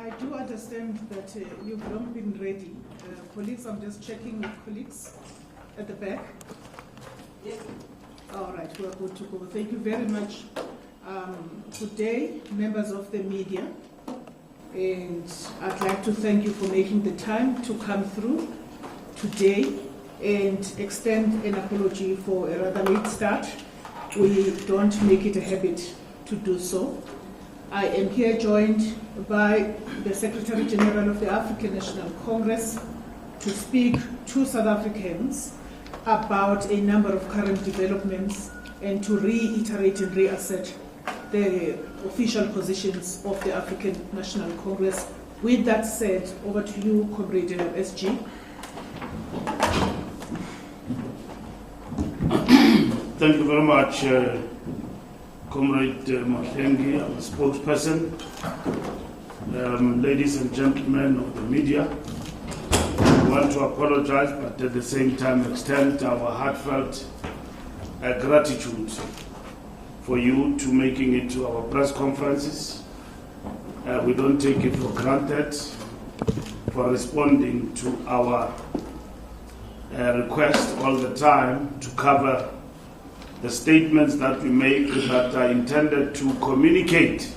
I do understand that you've long been ready. Colleagues, I'm just checking with colleagues at the back. Yes. All right, we're good to go. Thank you very much. Good day, members of the media. And I'd like to thank you for making the time to come through today and extend an apology for a rather late start. We don't make it a habit to do so. I am here joined by the Secretary General of the African National Congress to speak to South Africans about a number of current developments and to reiterate and reassert the official positions of the African National Congress. With that said, over to you, Comrade SG. Thank you very much, Comrade Mahlengi, our spokesperson, ladies and gentlemen of the media. We want to apologize, but at the same time extend our heartfelt gratitude for you to making it to our press conferences. We don't take it for granted for responding to our request all the time to cover the statements that we make that are intended to communicate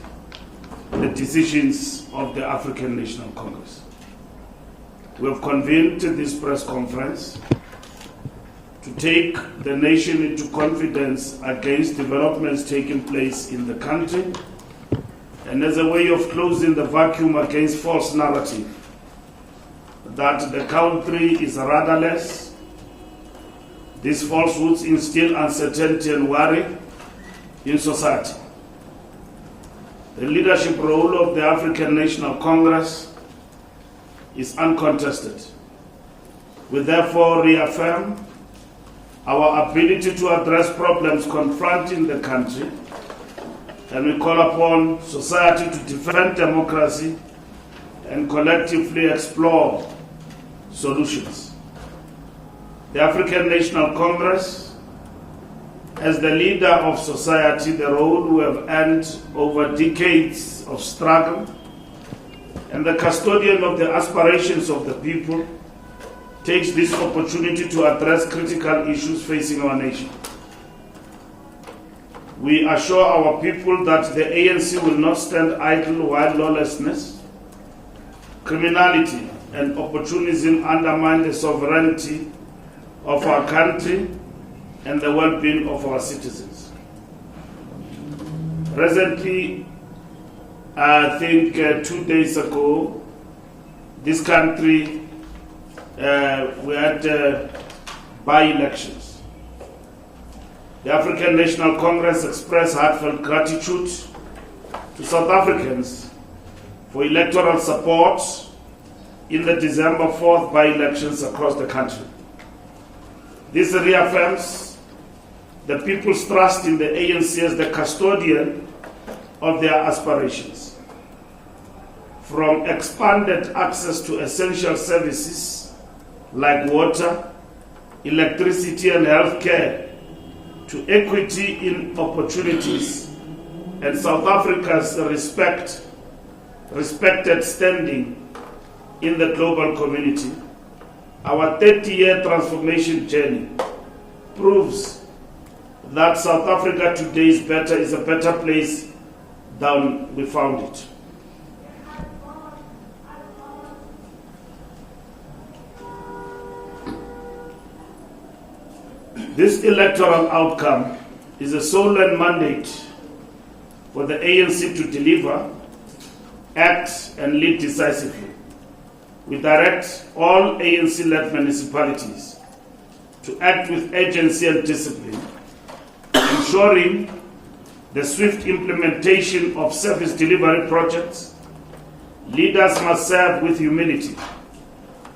the decisions of the African National Congress. We have convened this press conference to take the nation into confidence against developments taking place in the country and as a way of closing the vacuum against false narrative that the country is rudderless. These falsehoods instill uncertainty and worry in society. The leadership role of the African National Congress is uncontested. We therefore reaffirm our ability to address problems confronting the country, and we call upon society to defend democracy and collectively explore solutions. The African National Congress, as the leader of society, the role we have earned over decades of struggle, and the custodian of the aspirations of the people, takes this opportunity to address critical issues facing our nation. We assure our people that the ANC will not stand idle while lawlessness, criminality, and opportunism undermine the sovereignty of our country and the well-being of our citizens. Recently, I think 2 days ago, this country, we had by-elections. The African National Congress expressed heartfelt gratitude to South Africans for electoral support in the December 4th by-elections across the country. This reaffirms the people's trust in the ANC as the custodian of their aspirations. From expanded access to essential services like water, electricity, and healthcare, to equity in opportunities and South Africa's respected standing in the global community, our 30-year transformation journey proves that South Africa today is a better place than we found it. This electoral outcome is a solemn mandate for the ANC to deliver, act, and lead decisively. We direct all ANC-led municipalities to act with urgency and discipline, ensuring the swift implementation of service delivery projects. Leaders must serve with humility,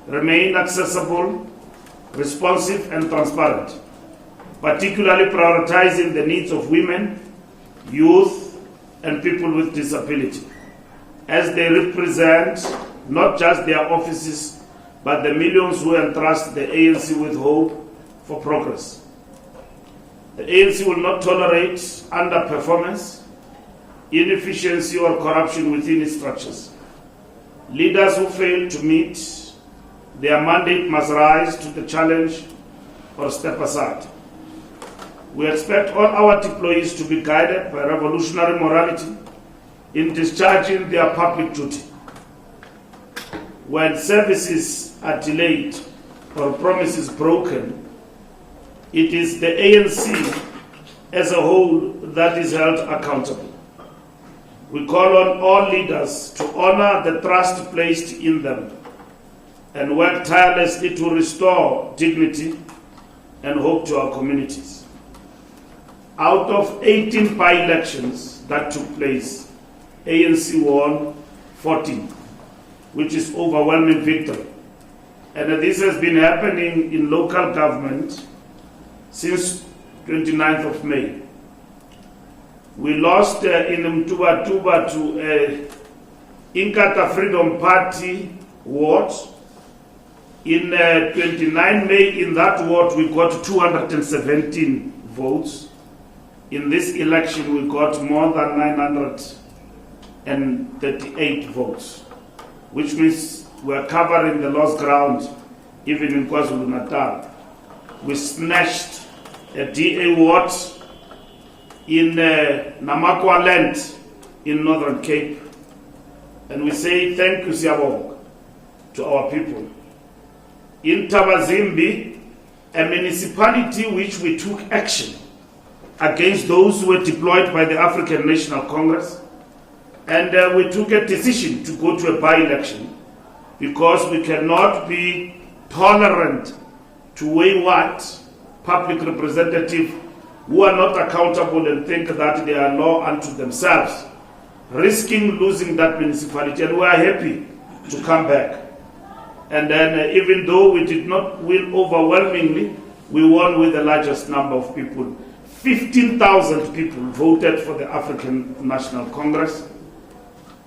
remain accessible, responsive, and transparent, particularly prioritizing the needs of women, youth, and people with disability, as they represent not just their offices, but the millions who entrust the ANC with hope for progress. The ANC will not tolerate underperformance, inefficiency, or corruption within its structures. Leaders who fail to meet their mandate must rise to the challenge or step aside. We expect all our deployees to be guided by revolutionary morality in discharging their public duty. When services are delayed or promises broken, it is the ANC as a whole that is held accountable. We call on all leaders to honor the trust placed in them and work tirelessly to restore dignity and hope to our communities. Out of 18 by-elections that took place, ANC won 14, which is overwhelming victory. And this has been happening in local government since 29th of May. We lost in Mtuba to Inkatha Freedom Party ward. In 29 May, in that ward, we got 217 votes. In this election, we got more than 938 votes, which means we're covering the lost ground even in KwaZulu-Natal. We snatched a DA ward in Namakwa land in Northern Cape. And we say thank you, Siyabonga, to our people. In Tabazimbi, a municipality which we took action against those who were deployed by the African National Congress, and we took a decision to go to a by-election because we cannot be tolerant to wayward public representatives who are not accountable and think that they are law unto themselves, risking losing that municipality. And we are happy to come back. And then even though we did not win overwhelmingly, we won with the largest number of people. 15,000 people voted for the African National Congress.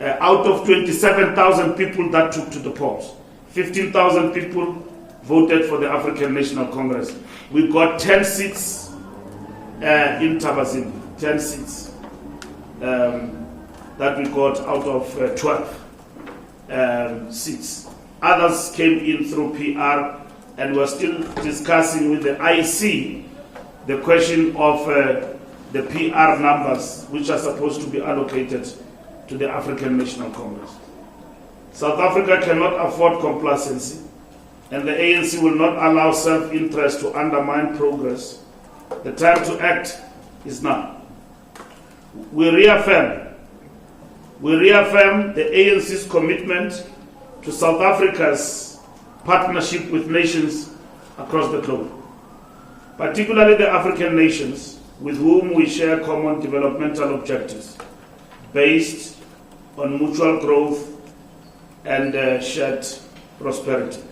Out of 27,000 people that took to the polls, 15,000 people voted for the African National Congress. We got 10 seats in Tabazimbi, 10 seats that we got out of 12 seats. Others came in through PR, and we're still discussing with the IC the question of the PR numbers which are supposed to be allocated to the African National Congress. South Africa cannot afford complacency, and the ANC will not allow self-interest to undermine progress. The time to act is now. We reaffirm the ANC's commitment to South Africa's partnership with nations across the globe, particularly the African nations with whom we share common developmental objectives based on mutual growth and shared prosperity.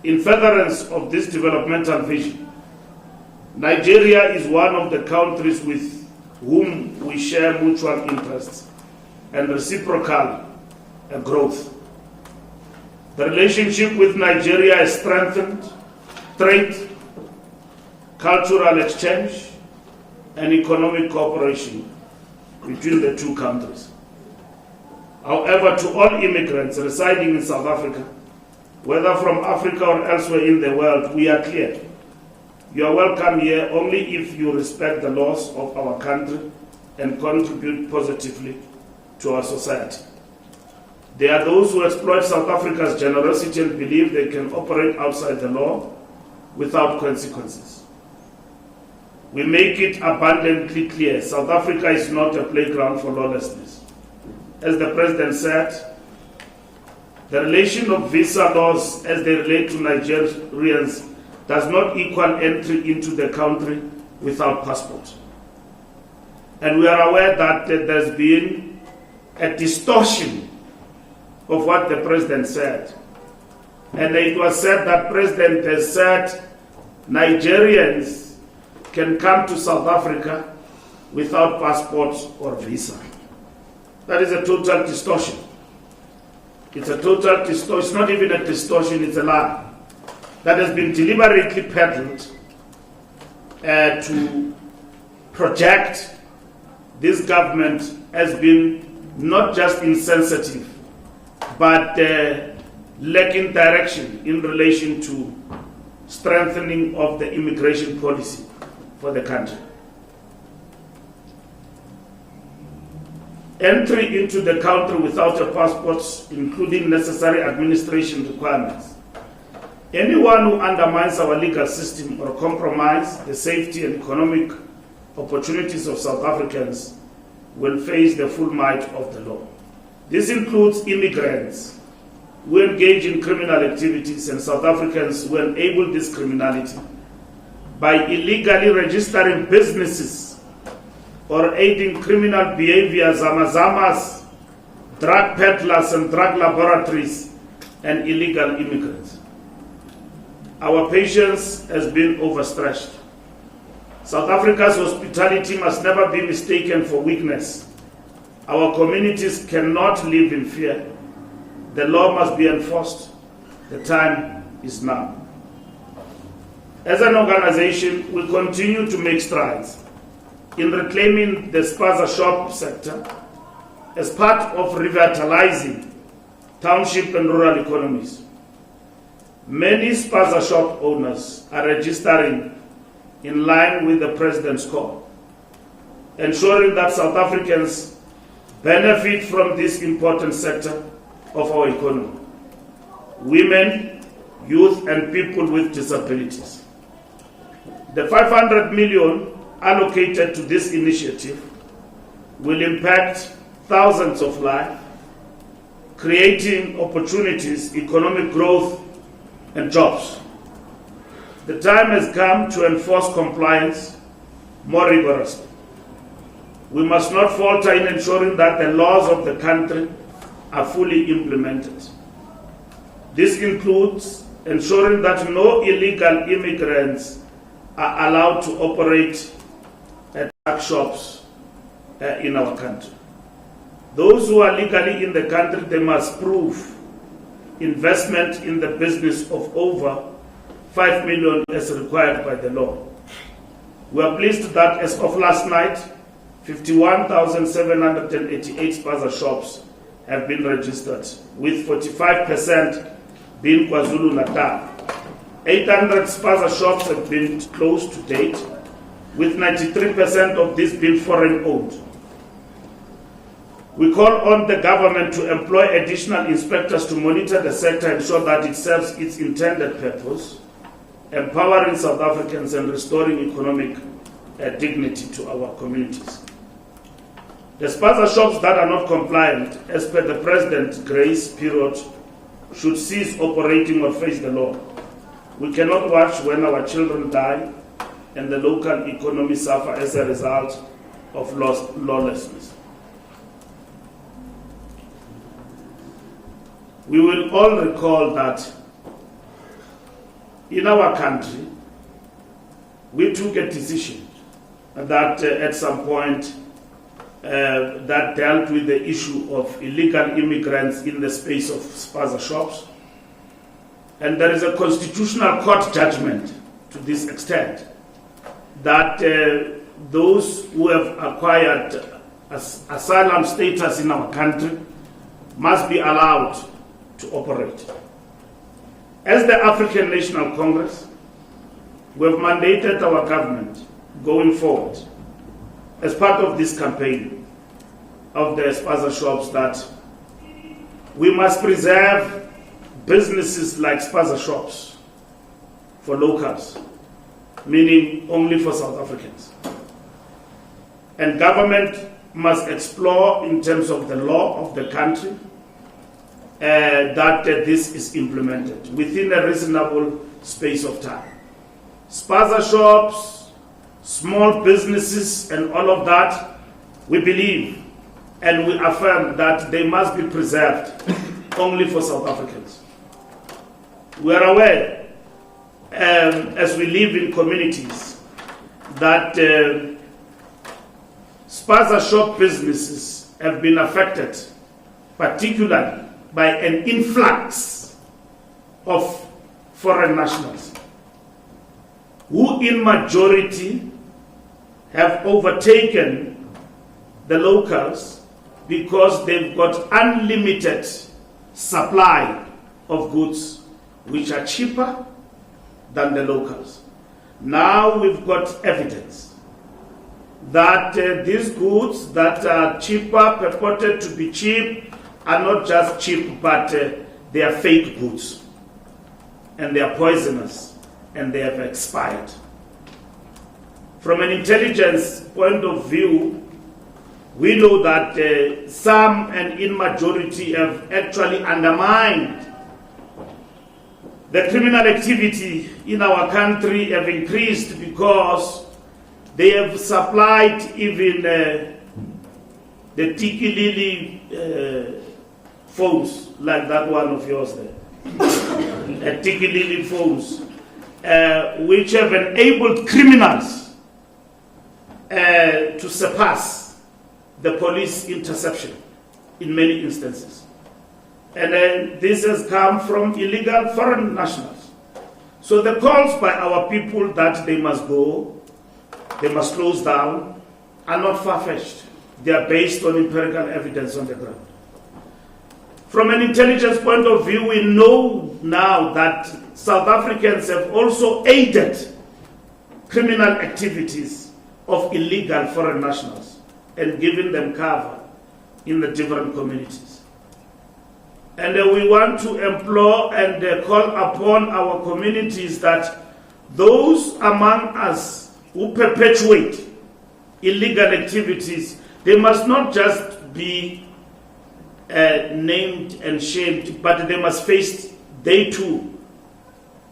In furtherance of this developmental vision, Nigeria is one of the countries with whom we share mutual interests and reciprocal growth. The relationship with Nigeria has strengthened trade, cultural exchange, and economic cooperation between the two countries. However, to all immigrants residing in South Africa, whether from Africa or elsewhere in the world, we are clear. You are welcome here only if you respect the laws of our country and contribute positively to our society. There are those who exploit South Africa's generosity and believe they can operate outside the law without consequences. We make it abundantly clear South Africa is not a playground for lawlessness. As the President said, the relation of visa laws as they relate to Nigerians does not equal entry into the country without passport. And we are aware that there's been a distortion of what the President said. And it was said that President has said Nigerians can come to South Africa without passports or visa. That is a total distortion. It's a total distortion. It's not even a distortion, it's a lie that has been deliberately peddled to project this government as being not just insensitive, but lacking direction in relation to strengthening of the immigration policy for the country. Entry into the country without a passport, including necessary administration requirements. Anyone who undermines our legal system or compromises the safety and economic opportunities of South Africans will face the full might of the law. This includes immigrants who engage in criminal activities and South Africans who enable this criminality by illegally registering businesses or aiding criminal behavior, zamazamas, drug peddlers and drug laboratories, and illegal immigrants. Our patience has been overstretched. South Africa's hospitality must never be mistaken for weakness. Our communities cannot live in fear. The law must be enforced. The time is now. As an organization, we continue to make strides in reclaiming the Spaza shop sector as part of revitalizing township and rural economies. Many Spaza shop owners are registering in line with the President's call, ensuring that South Africans benefit from this important sector of our economy: women, youth, and people with disabilities. The 500 million allocated to this initiative will impact thousands of lives, creating opportunities, economic growth, and jobs. The time has come to enforce compliance more rigorously. We must not falter in ensuring that the laws of the country are fully implemented. This includes ensuring that no illegal immigrants are allowed to operate at drug shops in our country. Those who are legally in the country, they must prove investment in the business of over 5 million as required by the law. We are pleased that as of last night, 51,788 Spaza shops have been registered, with 45% being KwaZulu-Natal. 800 Spaza shops have been closed to date, with 93% of these being foreign-owned. We call on the government to employ additional inspectors to monitor the sector and ensure that it serves its intended purpose, empowering South Africans and restoring economic dignity to our communities. The Spaza shops that are not compliant, as per the President's grace period, should cease operating or face the law. We cannot watch when our children die and the local economy suffer as a result of lawlessness. We will all recall that in our country, we took a decision that at some point that dealt with the issue of illegal immigrants in the space of Spaza shops. And there is a constitutional court judgment to this extent that those who have acquired asylum status in our country must be allowed to operate. As the African National Congress, we have mandated our government going forward as part of this campaign of the Spaza shops that we must preserve businesses like Spaza shops for locals, meaning only for South Africans. And government must explore in terms of the law of the country that this is implemented within a reasonable space of time. Spaza shops, small businesses, and all of that, we believe and we affirm that they must be preserved only for South Africans. We are aware, as we live in communities, that Spaza shop businesses have been affected, particularly by an influx of foreign nationals, who in majority have overtaken the locals because they've got unlimited supply of goods which are cheaper than the locals. Now we've got evidence that these goods that are cheaper, purported to be cheap, are not just cheap, but they are fake goods. And they are poisonous, and they have expired. From an intelligence point of view, we know that some, and in majority, have actually undermined the criminal activity in our country, have increased because they have supplied even the Tiki Lily phones, like that one of yours there, Tiki Lily phones, which have enabled criminals to surpass the police interception in many instances. And this has come from illegal foreign nationals. So the calls by our people that they must go, they must close down, are not far-fetched. They are based on empirical evidence on the ground. From an intelligence point of view, we know now that South Africans have also aided criminal activities of illegal foreign nationals and given them cover in the different communities. And we want to implore and call upon our communities that those among us who perpetuate illegal activities, they must not just be named and shamed, but they must face, they too,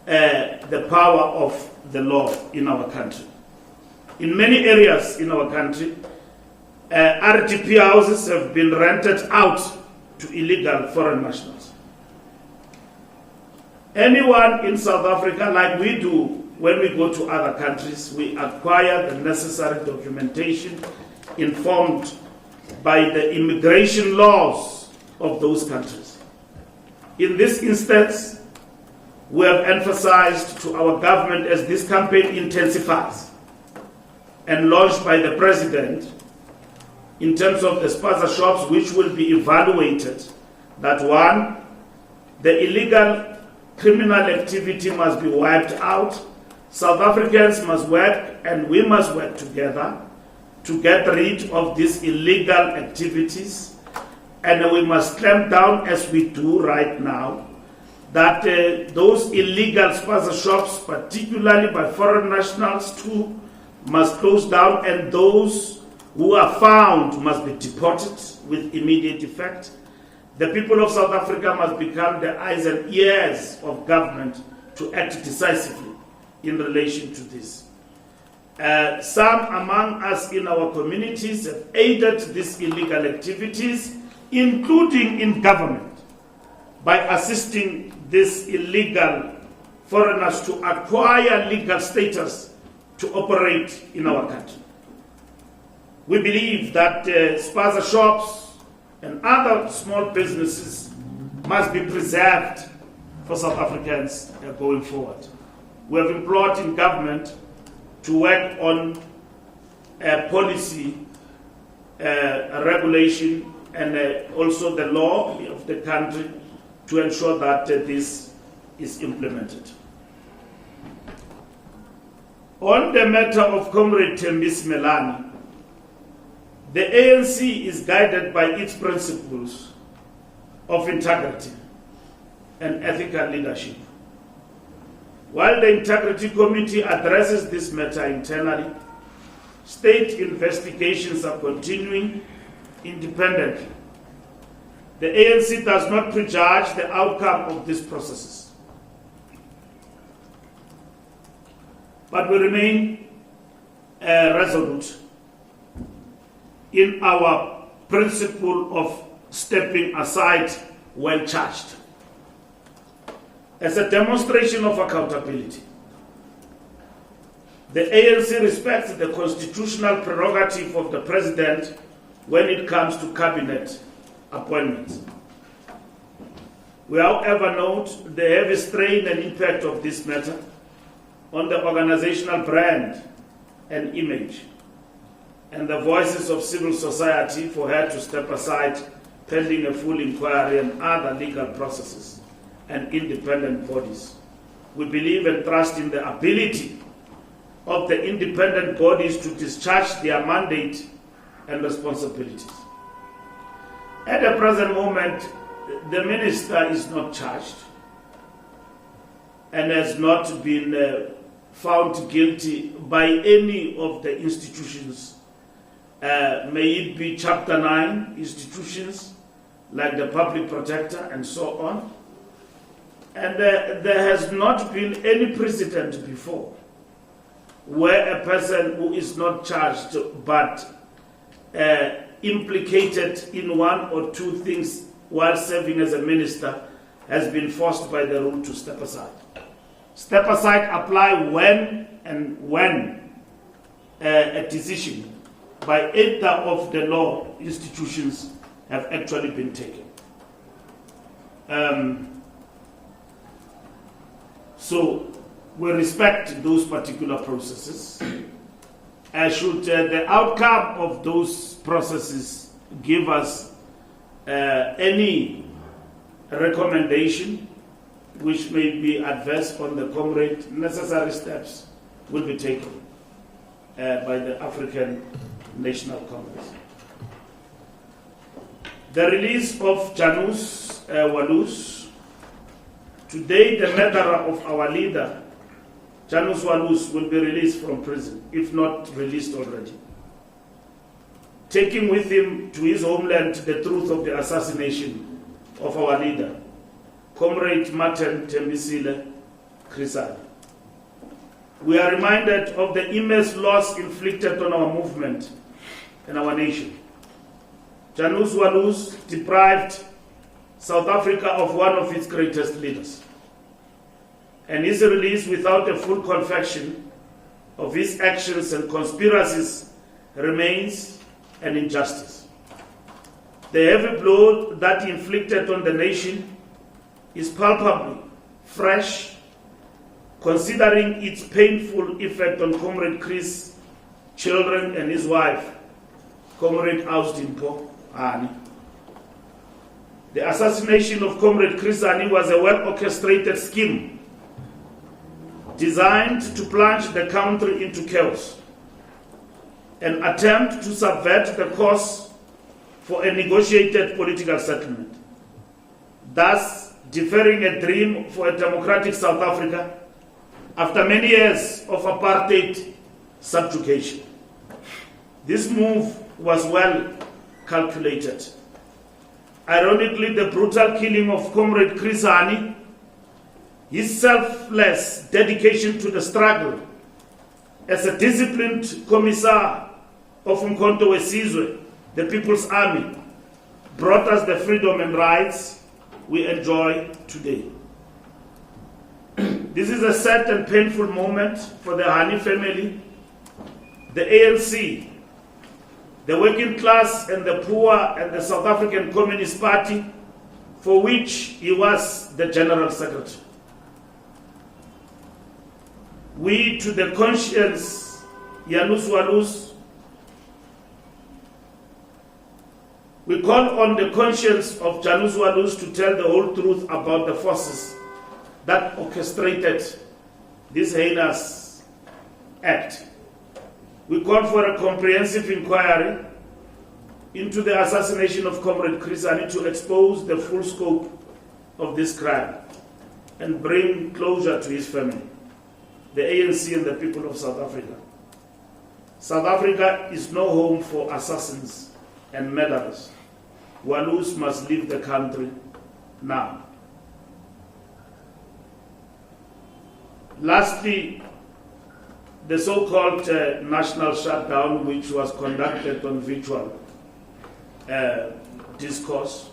the power of the law in our country. In many areas in our country, RTP houses have been rented out to illegal foreign nationals. Anyone in South Africa, like we do when we go to other countries, we acquire the necessary documentation informed by the immigration laws of those countries. In this instance, we have emphasized to our government, as this campaign intensifies and launched by the President, in terms of the Spaza shops, which will be evaluated, that one, the illegal criminal activity must be wiped out. South Africans must work, and we must work together to get rid of these illegal activities. And we must clamp down, as we do right now, that those illegal Spaza shops, particularly by foreign nationals too, must close down, and those who are found must be deported with immediate effect. The people of South Africa must become the eyes and ears of government to act decisively in relation to this. Some among us in our communities have aided these illegal activities, including in government, by assisting these illegal foreigners to acquire legal status to operate in our country. We believe that Spaza shops and other small businesses must be preserved for South Africans going forward. We have implored in government to work on a policy, a regulation, and also the law of the country to ensure that this is implemented. On the matter of Comrade Thembisi Melani, the ANC is guided by its principles of integrity and ethical leadership. While the Integrity Committee addresses this matter internally, state investigations are continuing independently. The ANC does not prejudge the outcome of these processes, but we remain resolute in our principle of stepping aside when charged, as a demonstration of accountability. The ANC respects the constitutional prerogative of the President when it comes to cabinet appointments. We, however, note the heavy strain and impact of this matter on the organizational brand and image, and the voices of civil society for her to step aside pending a full inquiry and other legal processes and independent bodies. We believe and trust in the ability of the independent bodies to discharge their mandate and responsibilities. At the present moment, the minister is not charged and has not been found guilty by any of the institutions, may it be Chapter 9 institutions like the Public Protector and so on. And there has not been any precedent before where a person who is not charged but implicated in one or two things while serving as a minister has been forced by the rule to step aside. Step aside apply when a decision by either of the law institutions have actually been taken. So we respect those particular processes. Should the outcome of those processes give us any recommendation which may be adverse on the comrade, necessary steps will be taken by the African National Congress. The release of Janus Walus. Today, the murderer of our leader, Janus Walus, will be released from prison, if not released already, taking with him to his homeland the truth of the assassination of our leader, Comrade Martin Tembisile Crisani. We are reminded of the immense loss inflicted on our movement and our nation. Janus Walus deprived South Africa of one of its greatest leaders, and his release without a full confession of his actions and conspiracies remains an injustice. The heavy blow that he inflicted on the nation is palpably fresh, considering its painful effect on Comrade Chris' children and his wife, Comrade Austin Hani. The assassination of Comrade Chris Hani was a well-orchestrated scheme designed to plunge the country into chaos, an attempt to subvert the course for a negotiated political settlement, thus deferring a dream for a democratic South Africa after many years of apartheid subjugation. This move was well calculated. Ironically, the brutal killing of Comrade Chris Hani, his selfless dedication to the struggle as a disciplined commissar of Umkhonto weSizwe, the People's Army, brought us the freedom and rights we enjoy today. This is a sad and painful moment for the Hani family, the ANC, the working class and the poor, and the South African Communist Party, for which he was the General Secretary. We, to the conscience, Janus Walus, we call on the conscience of Janus Walus to tell the whole truth about the forces that orchestrated this heinous act. We call for a comprehensive inquiry into the assassination of Comrade Chris Hani to expose the full scope of this crime and bring closure to his family, the ANC and the people of South Africa. South Africa is no home for assassins and murderers. Walus must leave the country now. Lastly, the so-called national shutdown, which was conducted on virtual discourse.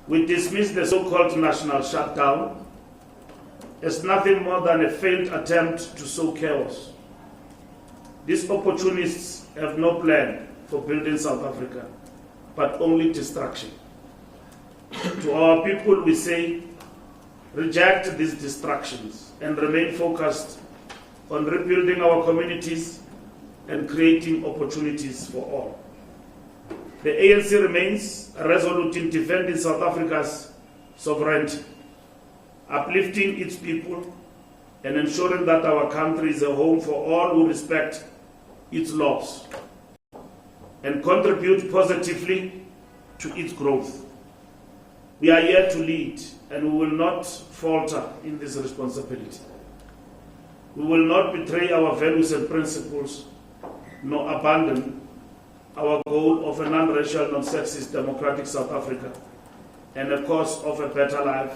We dismiss the so-called national shutdown as nothing more than a failed attempt to sow chaos. These opportunists have no plan for building South Africa, but only destruction. To our people, we say, reject these distractions and remain focused on rebuilding our communities and creating opportunities for all. The ANC remains resolute in defending South Africa's sovereignty, uplifting its people, and ensuring that our country is a home for all who respect its laws and contribute positively to its growth. We are here to lead, and we will not falter in this responsibility. We will not betray our values and principles, nor abandon our goal of a non-racial, non-sexist, democratic South Africa and a cause of a better life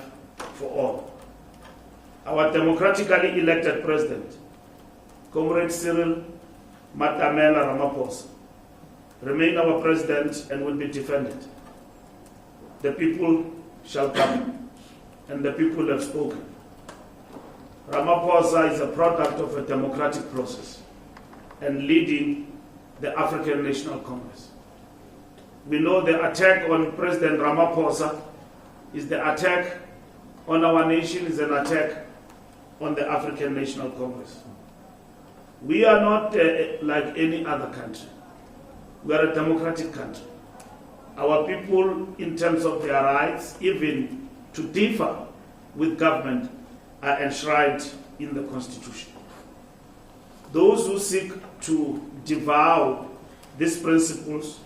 for all. Our democratically elected president, Comrade Cyril Matamela Ramaphosa, remain our president and will be defended. The people shall come, and the people have spoken. Ramaphosa is a product of a democratic process and leading the African National Congress. We know the attack on President Ramaphosa is the attack on our nation, is an attack on the African National Congress. We are not like any other country. We are a democratic country. Our people, in terms of their rights, even to differ with government, are enshrined in the Constitution. Those who seek to devour these principles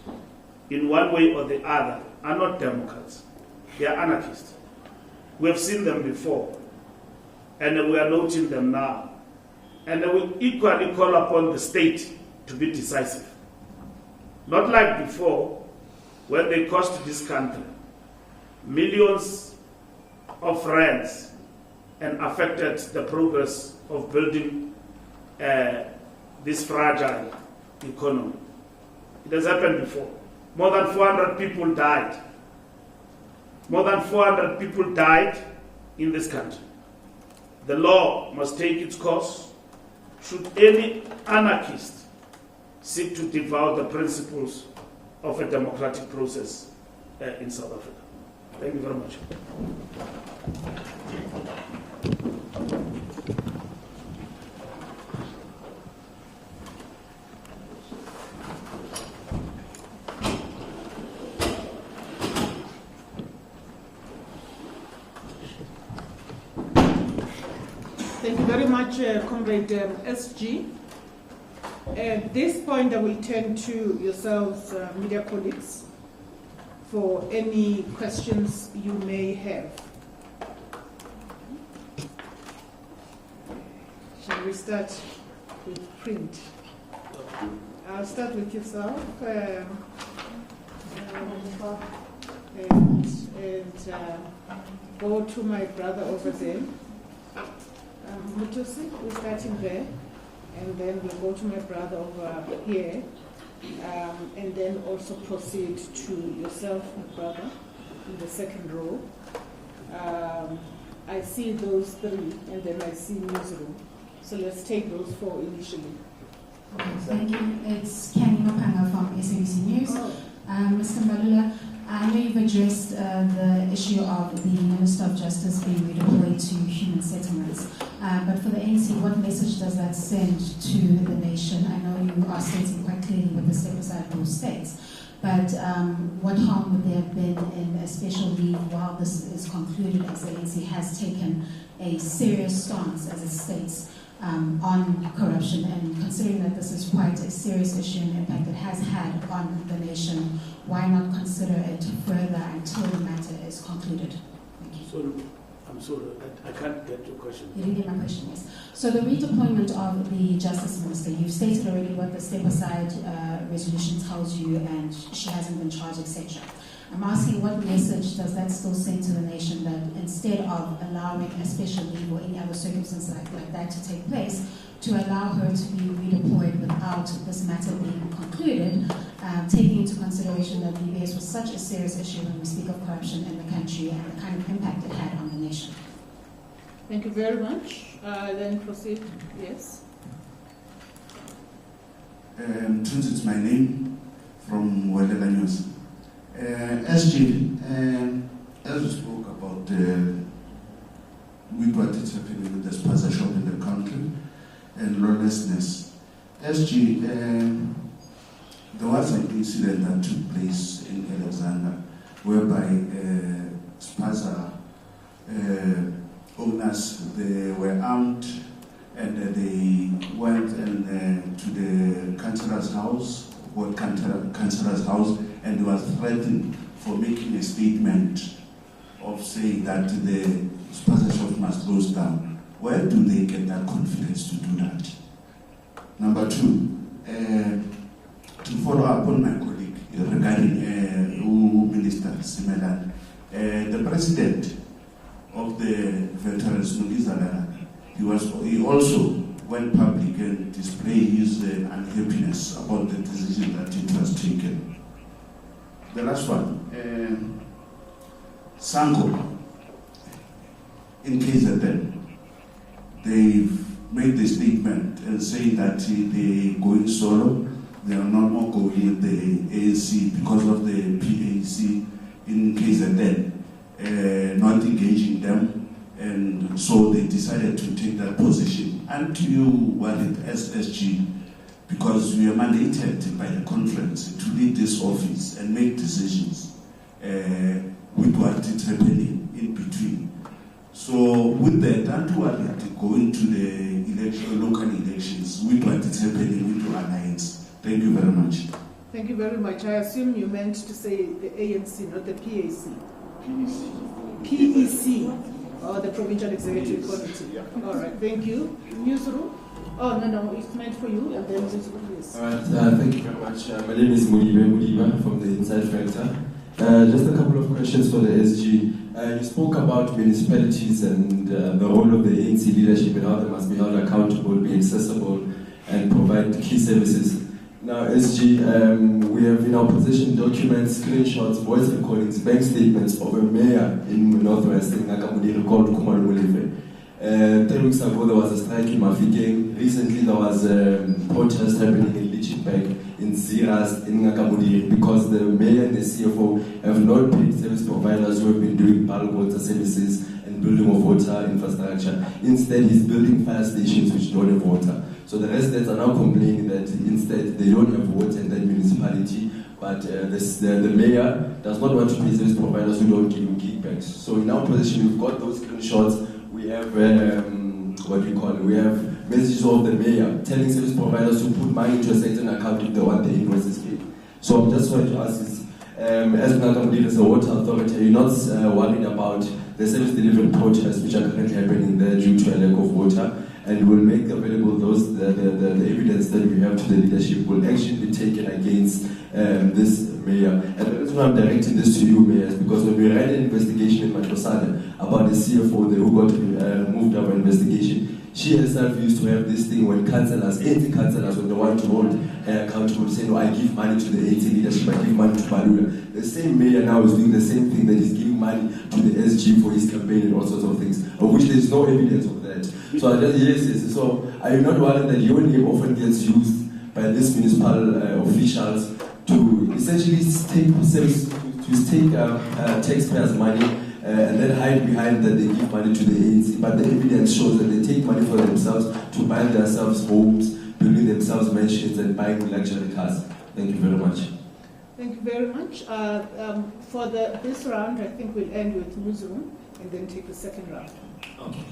in one way or the other are not democrats. They are anarchists. We have seen them before, and we are noting them now. And we equally call upon the state to be decisive. Not like before, when they cost this country millions of rands and affected the progress of building this fragile economy. It has happened before. More than 400 people died. More than 400 people died in this country. The law must take its course. Should any anarchist seek to devour the principles of a democratic process in South Africa. Thank you very much. Thank you very much, Comrade SG. At this point, I will turn to yourselves, media colleagues, for any questions you may have. Shall we start with print? I'll start with yourself. And go to my brother over there. Mutusi, we're starting there, and then we'll go to my brother over here, and then also proceed to yourself, my brother, in the second row. I see those three, and then I see newsroom. So let's take those four initially. Okay, thank you. It's Kenny Mapanga from SABC News. Mr. Mbalula, I know you've addressed the issue of the Minister of Justice being redeployed to human settlements. But for the ANC, what message does that send to the nation? I know you are stating quite clearly what the step-aside rule states, but what harm would there have been in a special leave while this is concluded, as the ANC has taken a serious stance, as it states, on corruption, and considering that this is quite a serious issue and impact it has had on the nation, why not consider it further until the matter is concluded? Thank you. So, I'm sorry, I can't get your question. You didn't get my question, yes. So the redeployment of the Justice Minister, you've stated already what the step-aside resolution tells you, and she hasn't been charged, etc. I'm asking, what message does that still send to the nation, that instead of allowing a special leave or any other circumstance like that to take place, to allow her to be redeployed without this matter being concluded, taking into consideration that VBS was such a serious issue when we speak of corruption in the country and the kind of impact it had on the nation? Thank you very much. Then proceed. Yes. It's my name from Welela News. SG, as we spoke about with what is happening with the Spaza shop in the country and lawlessness, SG, there was an incident that took place in Alexander whereby Spaza owners, they were armed and they went to the councillor's house, and they was threatened for making a statement of saying that the Spaza shop must close down. Where do they get that confidence to do that? Number two, to follow up on my colleague regarding Minister Simelan, the president of the veterans, he also went public and displayed his unhappiness about the decision that it was taken. The last one, Sango, in KZN, they've made the statement and saying that they're going solo. They are not more going with the ANC because of the PAC in KZN not engaging them, and so they decided to take that position. And you worried SSG because we are mandated by the conference to lead this office and make decisions with what is happening in between. So with that, don't worry going to the local elections with what is happening with the alliance. Thank you very much. Thank you very much. I assume you meant to say the ANC, not the PAC. PEC, or the Provincial Executive Committee. Yeah. All right, thank you. Newsroom? Oh, no, it's meant for you, and then newsroom, yes. All right, thank you very much. My name is Mudiba from the Inside Factor. Just a couple of questions for the SG. You spoke about municipalities and the role of the ANC leadership and how they must be held accountable, be accessible, and provide key services. Now, SG, we have in our possession documents, screenshots, voice recordings, bank statements of a mayor in Northwest, in Nakamudi, called Kumalo Mulefe. 3 weeks ago, there was a strike in Mafikeng. Recently, there was a protest happening in Lichtenberg, in Ziras, in Nakamudi, because the mayor and the CFO have not paid service providers who have been doing bulk water services and building of water infrastructure. Instead, he's building fire stations which don't have water. So the residents are now complaining that instead they don't have water in that municipality, but the mayor does not want to pay service providers who don't give him kickbacks. So in our position, we've got those screenshots. We have we have messages of the mayor telling service providers to put money into a certain account if they want the invoices paid. So I'm just trying to ask is, as Nakamudi is a water authority, are you not worried about the service delivery protests which are currently happening there due to a lack of water? And will make available the evidence that we have to the leadership will actually be taken against this mayor. And the reason why I'm directing this to you, Mayor, is because when we ran an investigation in Matlosana about the CFO who got moved out of investigation, she herself used to have this thing when councillors, ANC councillors, when they want to hold her accountable, say, no, I give money to the ANC leadership, I give money to Balula. The same mayor now is doing the same thing, that he's giving money to the SG for his campaign and all sorts of things, of which there's no evidence of that. So I just, yes. So are you not worried that your name often gets used by these municipal officials to essentially take taxpayers' money and then hide behind that they give money to the ANC, but the evidence shows that they take money for themselves to buy themselves homes, building themselves mansions and buying luxury cars? Thank you very much. Thank you very much. For this round, I think we'll end with Newsroom and then take the second round. Okay.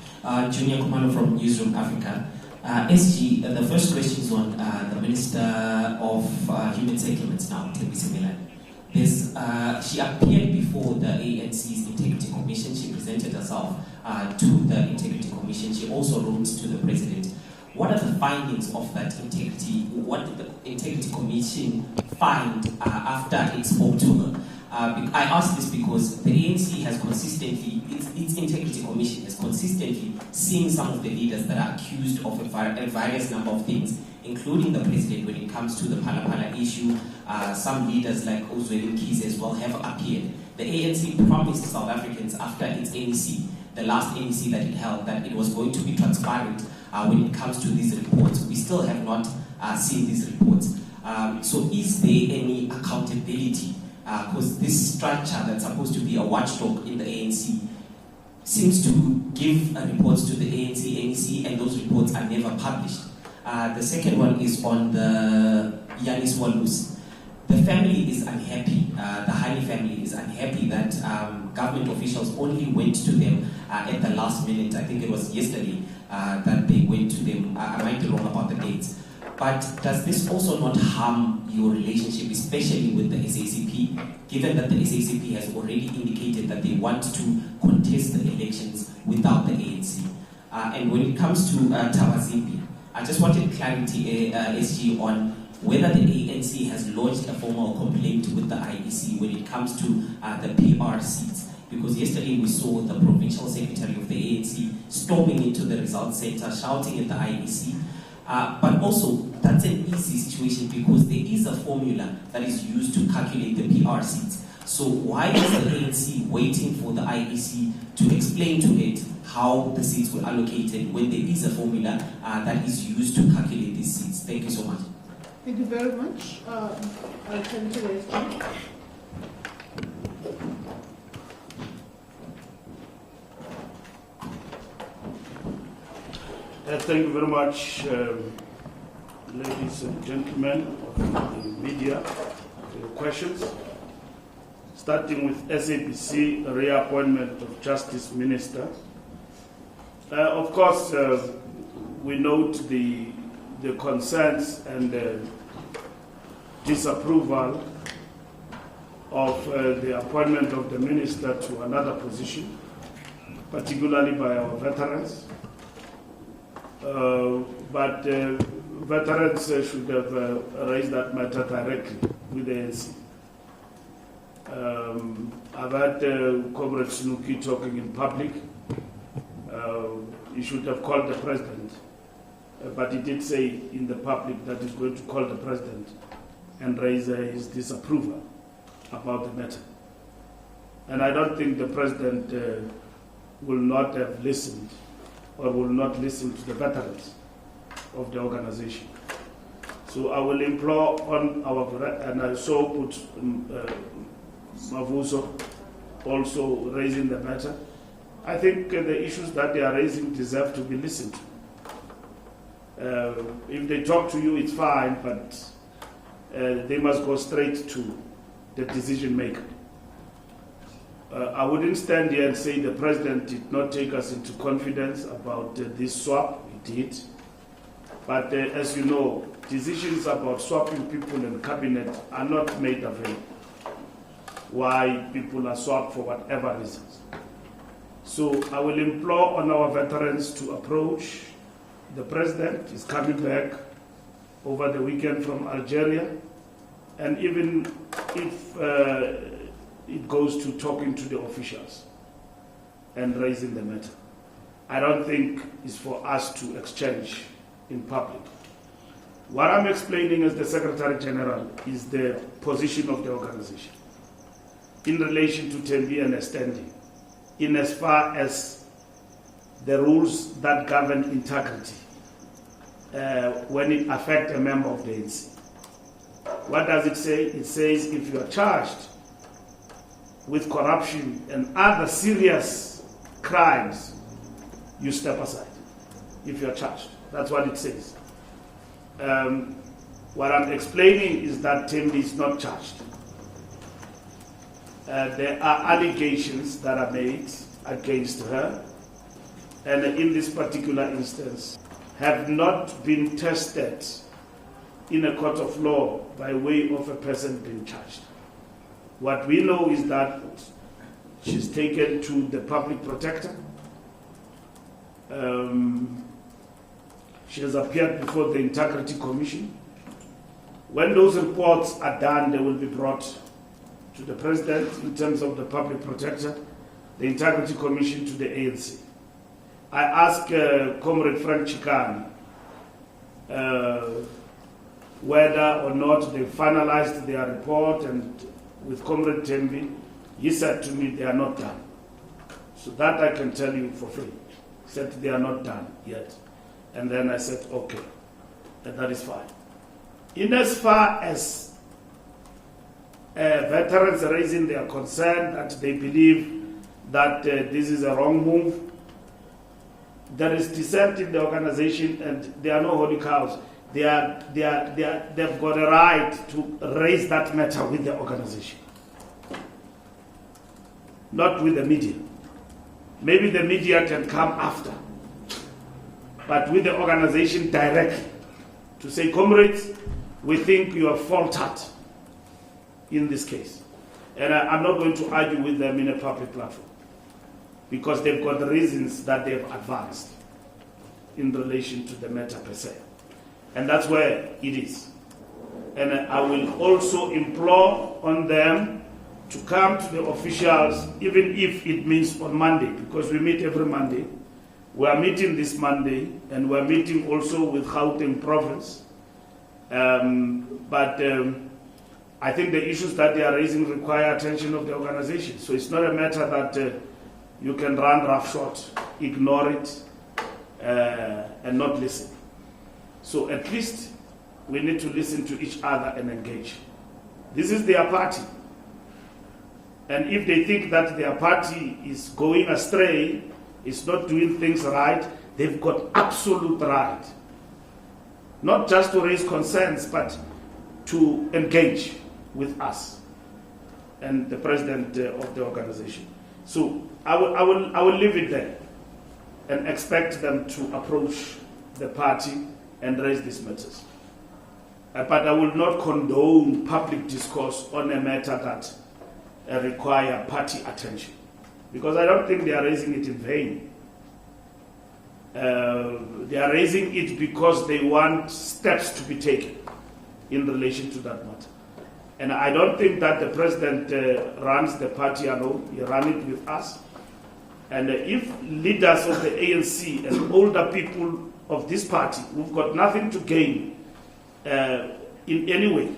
Junior Kumalo from Newsroom Africa. SG, the first question is on the Minister of Human Settlements now, SABC. She appeared before the ANC's Integrity Commission. She presented herself to the Integrity Commission. She also wrote to the President. What are the findings of that integrity? What did the Integrity Commission find after it spoke to her? I ask this because the ANC has consistently, its Integrity Commission has consistently seen some of the leaders that are accused of a various number of things, including the President when it comes to the Phala issue. Some leaders like Ozweli Mkhize as well have appeared. The ANC promised South Africans after its NEC, the last NEC that it held, that it was going to be transparent when it comes to these reports. We still have not seen these reports. So is there any accountability? Because this structure that's supposed to be a watchdog in the ANC seems to give reports to the ANC, NEC, and those reports are never published. The second one is on the Yanis Walus. the family is unhappy. The Hani family is unhappy that government officials only went to them at the last minute. I think it was yesterday that they went to them. I might be wrong about the dates. But does this also not harm your relationship, especially with the SACP, given that the SACP has already indicated that they want to contest the elections without the ANC? And when it comes to Tawazimbi, I just wanted clarity, SG, on whether the ANC has lodged a formal complaint with the IEC when it comes to the PR seats. Because yesterday we saw the provincial secretary of the ANC storming into the results center, shouting at the IEC. But also, that's an easy situation because there is a formula that is used to calculate the PR seats. So why is the ANC waiting for the IEC to explain to it how the seats were allocated when there is a formula that is used to calculate these seats? Thank you so much. Thank you very much. I'll turn to the SG. Thank you very much, ladies and gentlemen of the media, for your questions. Starting with SABC, reappointment of Justice Minister. Of course, we note the concerns and disapproval of the appointment of the minister to another position, particularly by our veterans. But veterans should have raised that matter directly with the ANC. I've had Comrade Snuki talking in public. He should have called the president, but he did say in the public that he's going to call the president and raise his disapproval about the matter. And I don't think the president will not have listened or will not listen to the veterans of the organization. So I will implore on our, and I saw put Mavuso also raising the matter. I think the issues that they are raising deserve to be listened to. If they talk to you, it's fine, but they must go straight to the decision maker. I wouldn't stand here and say the president did not take us into confidence about this swap. He did. But as you know, decisions about swapping people in cabinet are not made available. Why people are swapped for whatever reasons. So I will implore on our veterans to approach the president. He's coming back over the weekend from Algeria. And even if it goes to talking to the officials and raising the matter, I don't think it's for us to exchange in public. What I'm explaining as the Secretary General is the position of the organization in relation to Tembi and Estendi, in as far as the rules that govern integrity when it affects a member of the ANC. What does it say? It says if you are charged with corruption and other serious crimes, you step aside if you are charged. That's what it says. What I'm explaining is that Tembi is not charged. There are allegations that are made against her, and in this particular instance, have not been tested in a court of law by way of a person being charged. What we know is that she's taken to the public protector. She has appeared before the Integrity Commission. When those reports are done, they will be brought to the president in terms of the public protector, the Integrity Commission to the ANC. I asked Comrade Frank Chikani whether or not they finalized their report, and with Comrade Tembi, he said to me they are not done. So that I can tell you for free. He said they are not done yet. And then I said, okay, that is fine. In as far as veterans raising their concern that they believe that this is a wrong move, there is dissent in the organization and there are no holy cows. they've got a right to raise that matter with the organization, not with the media. Maybe the media can come after, but with the organization directly to say, comrades, we think you have faltered in this case. And I'm not going to argue with them in a public platform because they've got the reasons that they've advanced in relation to the matter per se. And that's where it is. And I will also implore on them to come to the officials, even if it means on Monday, because we meet every Monday. We are meeting this Monday, and we are meeting also with Gauteng province. But I think the issues that they are raising require attention of the organization. So it's not a matter that you can run roughshod, ignore it, and not listen. So at least we need to listen to each other and engage. This is their party. And if they think that their party is going astray, is not doing things right, they've got absolute right. Not just to raise concerns, but to engage with us and the president of the organization. So I will leave it there and expect them to approach the party and raise these matters. But I will not condone public discourse on a matter that require party attention, because I don't think they are raising it in vain. They are raising it because they want steps to be taken in relation to that matter. And I don't think that the president runs the party alone. He runs it with us. And if leaders of the ANC and older people of this party who've got nothing to gain in any way,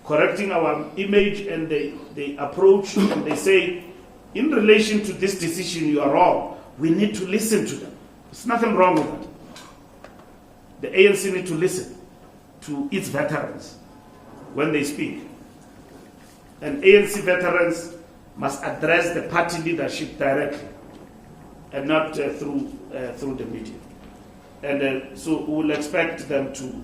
correcting our image, and they approach and they say, in relation to this decision you are wrong, we need to listen to them. There's nothing wrong with that. The ANC need to listen to its veterans when they speak. And ANC veterans must address the party leadership directly and not through the media. And so we will expect them to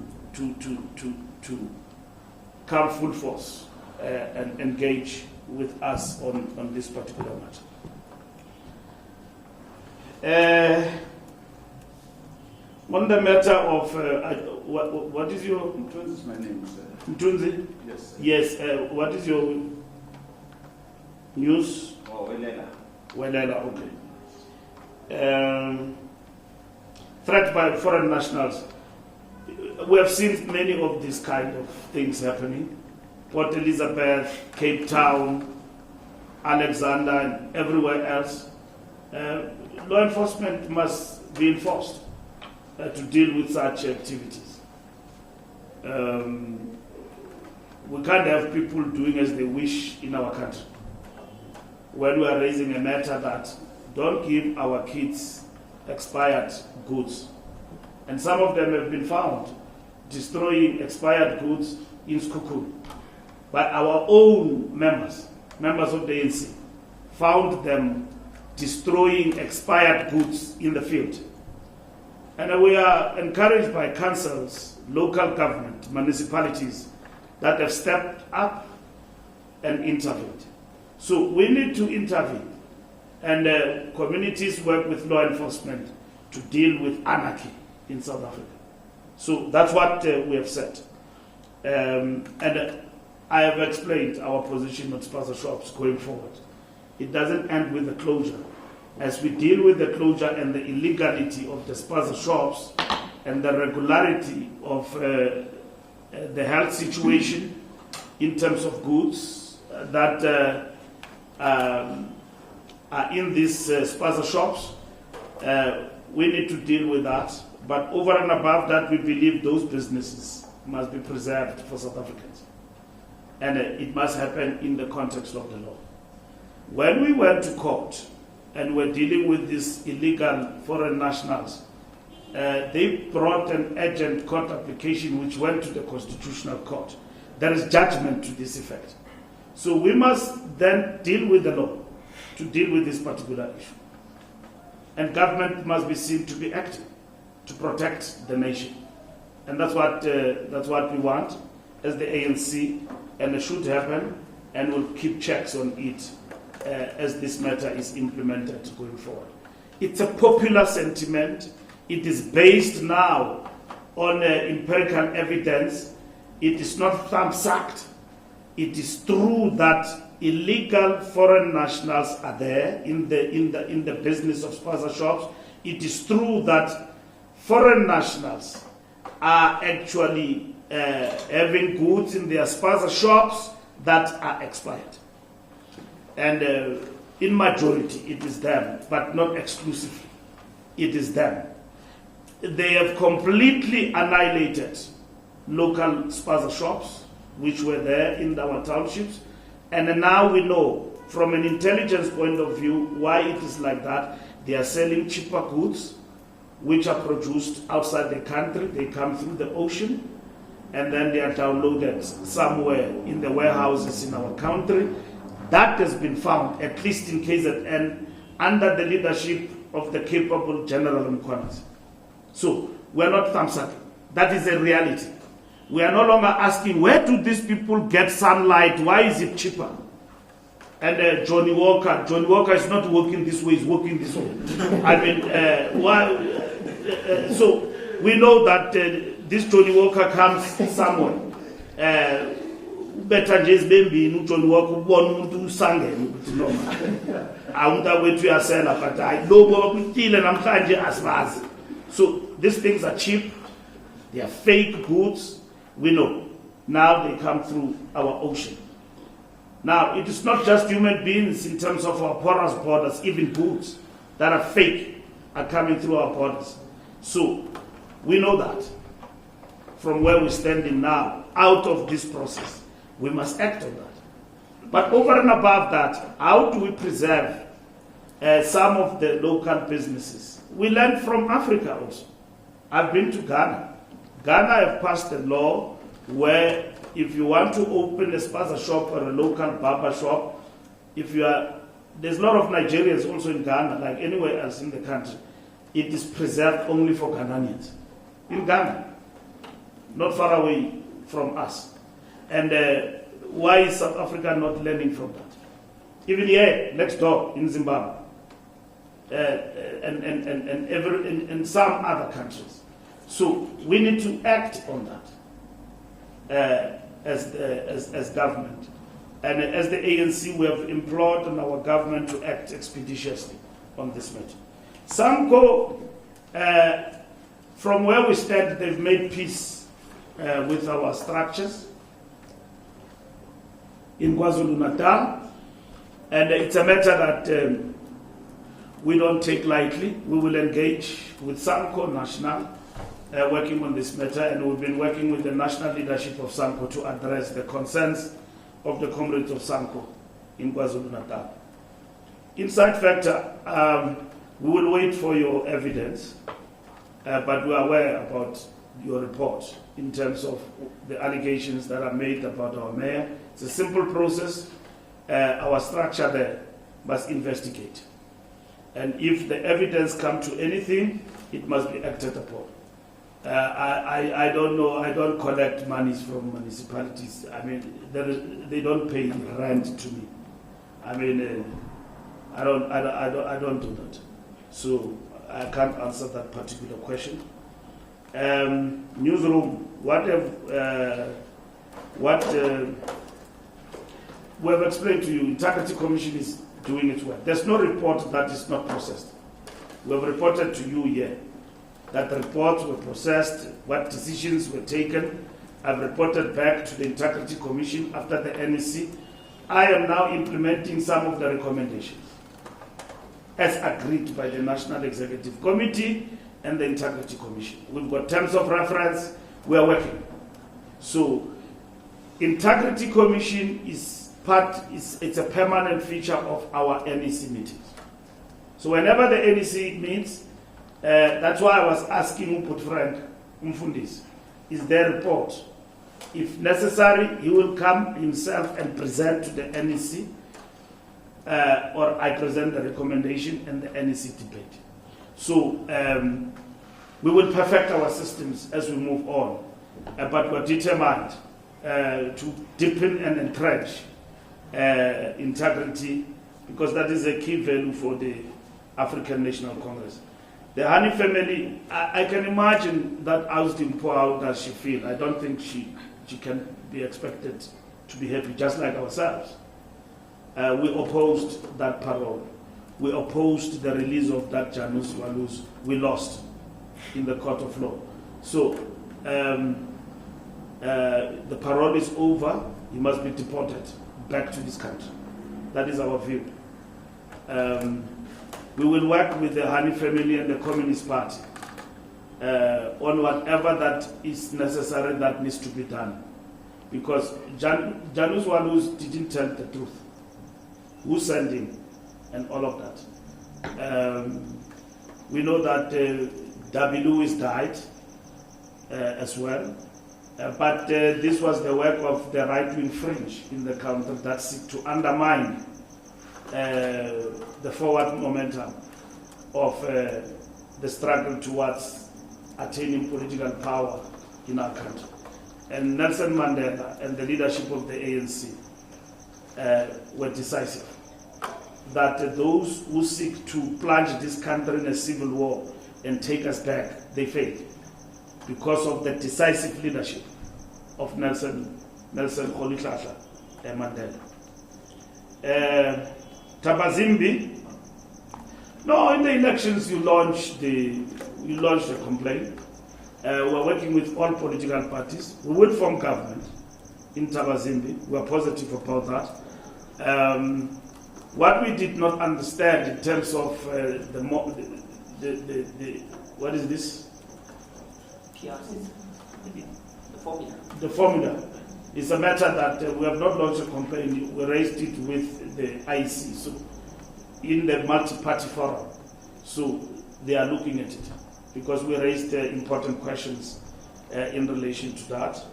come full force and engage with us on this particular matter. On the matter of what is your Mtunzi is my name, sir. Mtunzi? Yes, sir. Yes. What is your news? Oh, Welela, okay. Threat by foreign nationals. We have seen many of these kind of things happening. Port Elizabeth, Cape Town, Alexander, and everywhere else. Law enforcement must be enforced to deal with such activities. We can't have people doing as they wish in our country. When we are raising a matter that don't give our kids expired goods. And some of them have been found destroying expired goods in Skukuru. But our own members of the ANC, found them destroying expired goods in the field. And we are encouraged by councils, local government, municipalities that have stepped up and intervened. So we need to intervene, and communities work with law enforcement to deal with anarchy in South Africa. So that's what we have said. And I have explained our position on Spaza shops going forward. It doesn't end with the closure. As we deal with the closure and the illegality of the Spaza shops and the regularity of the health situation in terms of goods that are in these Spaza shops, we need to deal with that. But over and above that, we believe those businesses must be preserved for South Africans. And it must happen in the context of the law. When we went to court and were dealing with these illegal foreign nationals, they brought an urgent court application which went to the Constitutional Court. There is judgment to this effect. So we must then deal with the law to deal with this particular issue. And government must be seen to be active to protect the nation And that's what we want as the ANC, and it should happen, and we'll keep checks on it as this matter is implemented going forward. It's a popular sentiment. It is based now on empirical evidence. It is not thumb-sucked. It is true that illegal foreign nationals are there in the business of Spaza shops. It is true that foreign nationals are actually having goods in their Spaza shops that are expired. And in majority, it is them, but not exclusively. It is them. They have completely annihilated local Spaza shops, which were there in our townships. And now we know, from an intelligence point of view, why it is like that. They are selling cheaper goods, which are produced outside the country. They come through the ocean, and then they are downloaded somewhere in the warehouses in our country. That has been found, at least in KZN, under the leadership of the capable General Mkhwanazi. So we're not thumb-sucking. That is a reality. We are no longer asking, where do these people get sunlight? Why is it cheaper? And Johnny Walker is not working this way, he's working this way. I mean, why? So we know that this Johnny Walker comes somewhere. Better just maybe Johnny Walker won't do something. I want to wait to yourself, but I don't want to kill and I'm trying to as fast. So these things are cheap, they are fake goods. We know. Now they come through our ocean. Now, it is not just human beings in terms of our porous borders, even goods that are fake are coming through our borders. So, we know that from where we're standing now, out of this process, we must act on that. But over and above that, how do we preserve some of the local businesses? We learn from Africa also. I've been to Ghana. Ghana have passed a law where if you want to open a Spaza shop or a local barber shop, there's a lot of Nigerians also in Ghana, like anywhere else in the country, it is preserved only for Ghanaians. In Ghana, not far away from us. And why is South Africa not learning from that? Even here, next door in Zimbabwe, and some other countries. So we need to act on that as government. And as the ANC, we have implored on our government to act expeditiously on this matter. SAMCO, from where we stand, they've made peace with our structures in KwaZulu-Natal. And it's a matter that we don't take lightly. We will engage with SAMCO National, working on this matter, and we've been working with the national leadership of SAMCO to address the concerns of the comrades of SAMCO in KwaZulu-Natal. Inside factor, we will wait for your evidence, but we are aware about your report in terms of the allegations that are made about our mayor. It's a simple process. Our structure there must investigate. And if the evidence comes to anything, it must be acted upon. I don't know. I don't collect monies from municipalities. I mean, they don't pay rent to me. I mean, I don't do that. So I can't answer that particular question. Newsroom, we have explained to you. Integrity Commission is doing its work. There's no report that is not processed. We have reported to you here that the reports were processed, what decisions were taken. I've reported back to the Integrity Commission after the NEC. I am now implementing some of the recommendations as agreed by the National Executive Committee and the Integrity Commission. We've got terms of reference, we are working. So, Integrity Commission it's a permanent feature of our NEC meetings. So whenever the NEC meets, that's why I was asking Uput Frank Mfundis, is there a report? If necessary, he will come himself and present to the NEC, or I present the recommendation and the NEC debate. So We will perfect our systems as we move on, but we're determined to deepen and entrench integrity, because that is a key value for the African National Congress. The Hani family, I can imagine that ousting, how does she feel? I don't think she can be expected to be happy, just like ourselves. We opposed that parole. We opposed the release of that Janus Walus. We lost in the court of law. So the parole is over. He must be deported back to this country. That is our view. We will work with the Hani family and the Communist Party on whatever that is necessary that needs to be done. Because Janus Walus didn't tell the truth. Who sent him and all of that. We know that W. Lewis died as well. But this was the work of the right-wing fringe in the country that seek to undermine the forward momentum of the struggle towards attaining political power in our country. And Nelson Mandela and the leadership of the ANC were decisive. That those who seek to plunge this country in a civil war and take us back, they failed because of the decisive leadership of Nelson Rolihlahla Mandela. Tabazimbi, no, in the elections you launched a complaint. We're working with all political parties. We will form government in Tabazimbi. We're positive about that. What we did not understand in terms of what is this? The formula. It's a matter that we have not launched a complaint. We raised it with the IC, so in the multi-party forum. So they are looking at it because we raised important questions in relation to that.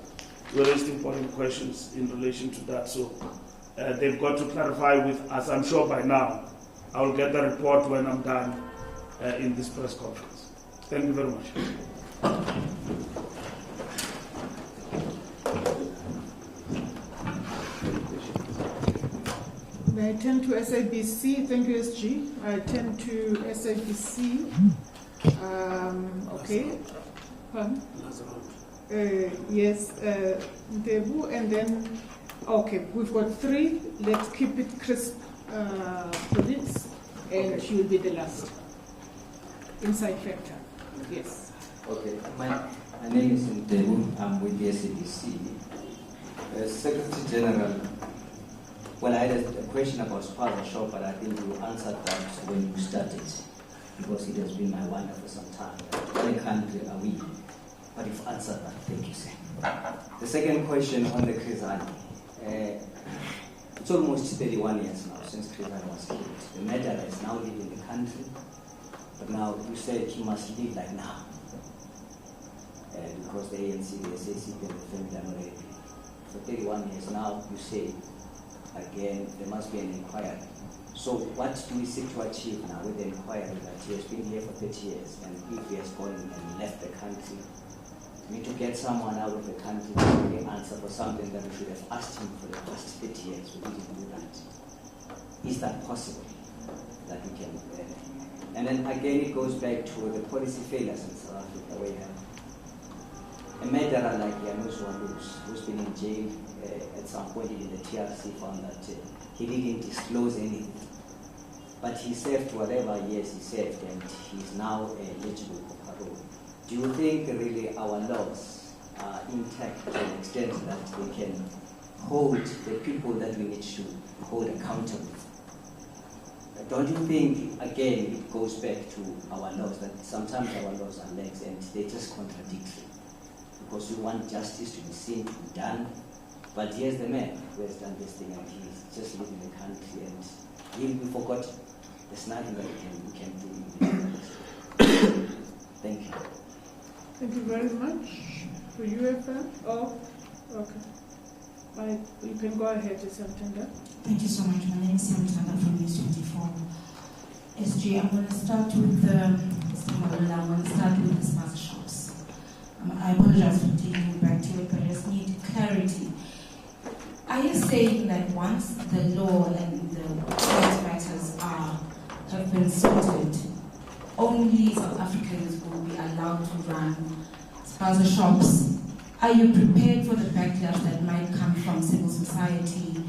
We raised important questions in relation to that. So they've got to clarify with us. I'm sure by now I will get the report when I'm done in this press conference. Thank you very much. May I turn to SABC? Thank you, SG. I turn to SABC. Okay. Yes, Ntebu, and then, okay, we've got three. Let's keep it crisp, colleagues, and you'll be the last. Inside factor. Yes. Okay, my name is Ntebu. I'm with the SABC. Secretary General, well, I had a question about Spaza shop, but I think you answered that when you started, because it has been my wonder for some time. What country are we? But you've answered that. Thank you, sir. The second question on the Krizani. It's almost 31 years now since Krizani was killed. The murderer is now leaving the country, but now you said he must leave like now. Because the ANC, the SAC, and the family are not happy. For 31 years now, you say, again, there must be an inquiry. So what do we seek to achieve now with the inquiry that he has been here for 30 years, and if he has gone and left the country, we need to get someone out of the country to really answer for something that we should have asked him for the past 30 years. We didn't do that. Is that possible that we can? And then again, it goes back to the policy failures in South Africa, where a murderer like Janus Walus, who's been in jail at some point in the TRC, found that he didn't disclose anything. But he served whatever years he served, and he's now eligible for parole. Do you think really our laws are intact to an extent that they can hold the people that we need to hold accountable? Don't you think, again, it goes back to our laws, that sometimes our laws are legs and they're just contradictory? Because we want justice to be seen, to be done. But here's the man who has done this thing, and he's just leaving the country, and he'll be forgotten. There's nothing that we can do. Thank you. Thank you very much. For you, FM? Oh, okay. You can go ahead, Samtanda. Thank you so much. My name is Samtanda from News 24. SG, I'm going to start with the Mr. Malula, I want to start with the Spaza shops. I apologize for taking you back to it, but I just need clarity. Are you saying that once the law and the rights matters have been sorted, only South Africans will be allowed to run Spaza shops? Are you prepared for the backlash that might come from civil society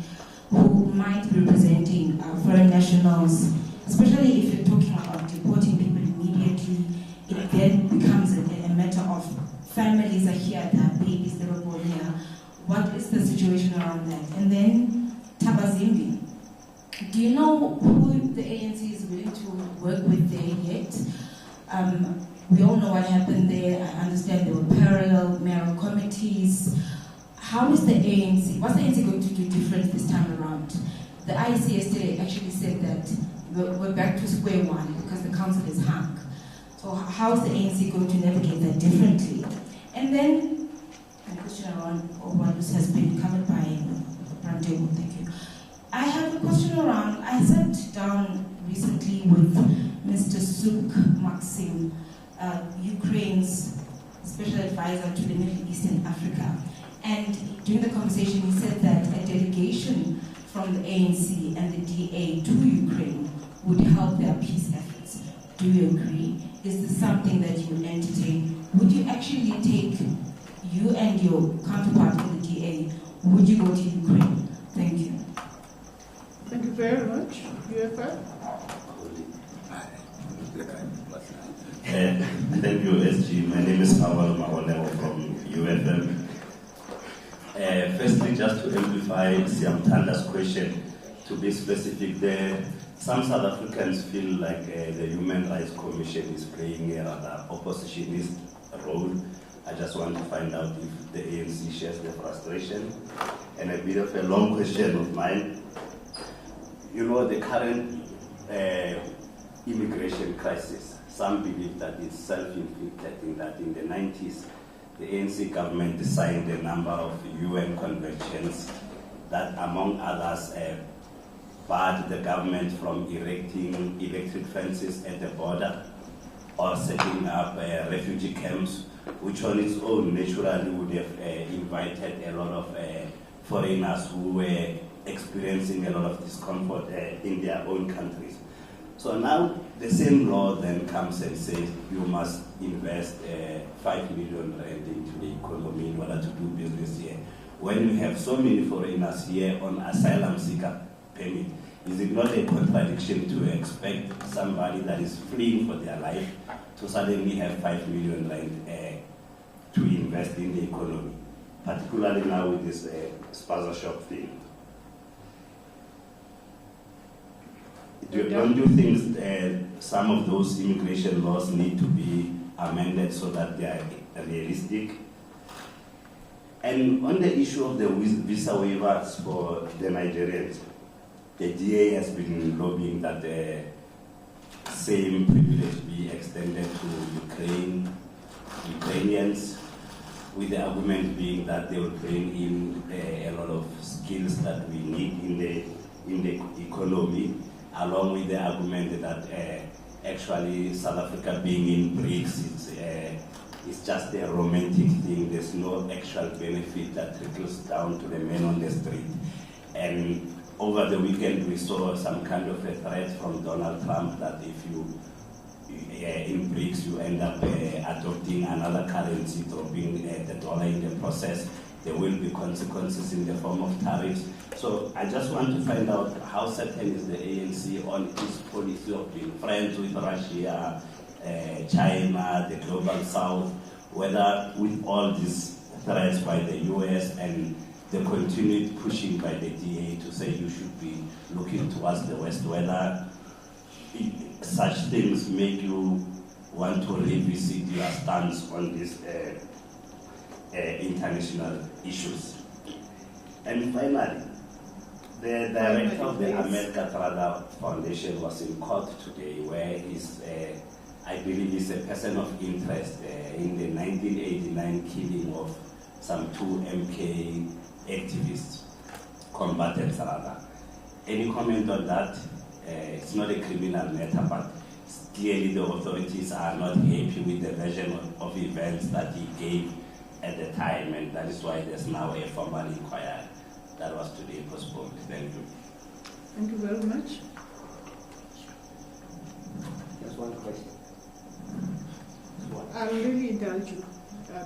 who might be representing foreign nationals, especially if you're talking about deporting people immediately? It then becomes a matter of families are here, there are babies, they were born here. What is the situation around that? And then Tabazimbi. Do you know who the ANC is willing to work with there yet? We all know what happened there. I understand there were parallel mayoral committees. How is the ANC, what's the ANC going to do different this time around? The IEC yesterday actually said that we're back to square one because the council is hung. So how is the ANC going to navigate that differently? And then, my question around what has been covered by Brandon, thank you. I have a question around, I sat down recently with Mr. Suk Maxim, Ukraine's special advisor to the Middle East and Africa. And during the conversation, he said that a delegation from the ANC and the DA to Ukraine would help their peace efforts. Do you agree? Is this something that you would entertain? Would you actually take, you and your counterpart in the DA, would you go to Ukraine? Thank you. Thank you very much. UFR? Thank you, SG. My name is Awal Mawalewa from UFM. Firstly, just to amplify Siamtanda's question, to be specific, some South Africans feel like the Human Rights Commission is playing a rather oppositionist role. I just want to find out if the ANC shares the frustration. And a bit of a long question of mine. You know, the current immigration crisis, some believe that it's self-inflicted, in that in the 90s, the ANC government signed a number of UN conventions that, among others, barred the government from erecting electric fences at the border or setting up refugee camps, which on its own naturally would have invited a lot of foreigners who were experiencing a lot of discomfort in their own countries. So now the same law then comes and says you must invest 5 million rand into the economy in order to do business here. When we have so many foreigners here on asylum seeker permit, is it not a contradiction to expect somebody that is fleeing for their life to suddenly have 5 million rand to invest in the economy, particularly now with this Spaza shop thing? Don't you think some of those immigration laws need to be amended so that they are realistic? And on the issue of the visa waivers for the Nigerians, the DA has been lobbying that the same privilege be extended to Ukrainians, with the argument being that they will bring in a lot of skills that we need in the economy, along with the argument that actually South Africa being in BRICS is just a romantic thing. There's no actual benefit that trickles down to the men on the street. And over the weekend we saw some kind of a threat from Donald Trump that if you, in BRICS, you end up adopting another currency, dropping the dollar in the process, there will be consequences in the form of tariffs. So I just want to find out how certain is the ANC on its policy of being friends with Russia, China, the Global South, whether with all these threats by the US and the continued pushing by the DA to say you should be looking towards the West, whether such things make you want to revisit your stance on these international issues. And finally, the director of the America Trada Foundation was in court today, where he's, I believe he's a person of interest in the 1989 killing of some 2 MK activists, combatants rather. Any comment on that? It's not a criminal matter, but clearly the authorities are not happy with the version of events that he gave at the time, and that is why there's now a formal inquiry that was today postponed. Thank you. Thank you very much. Just one question. I'll really indulge you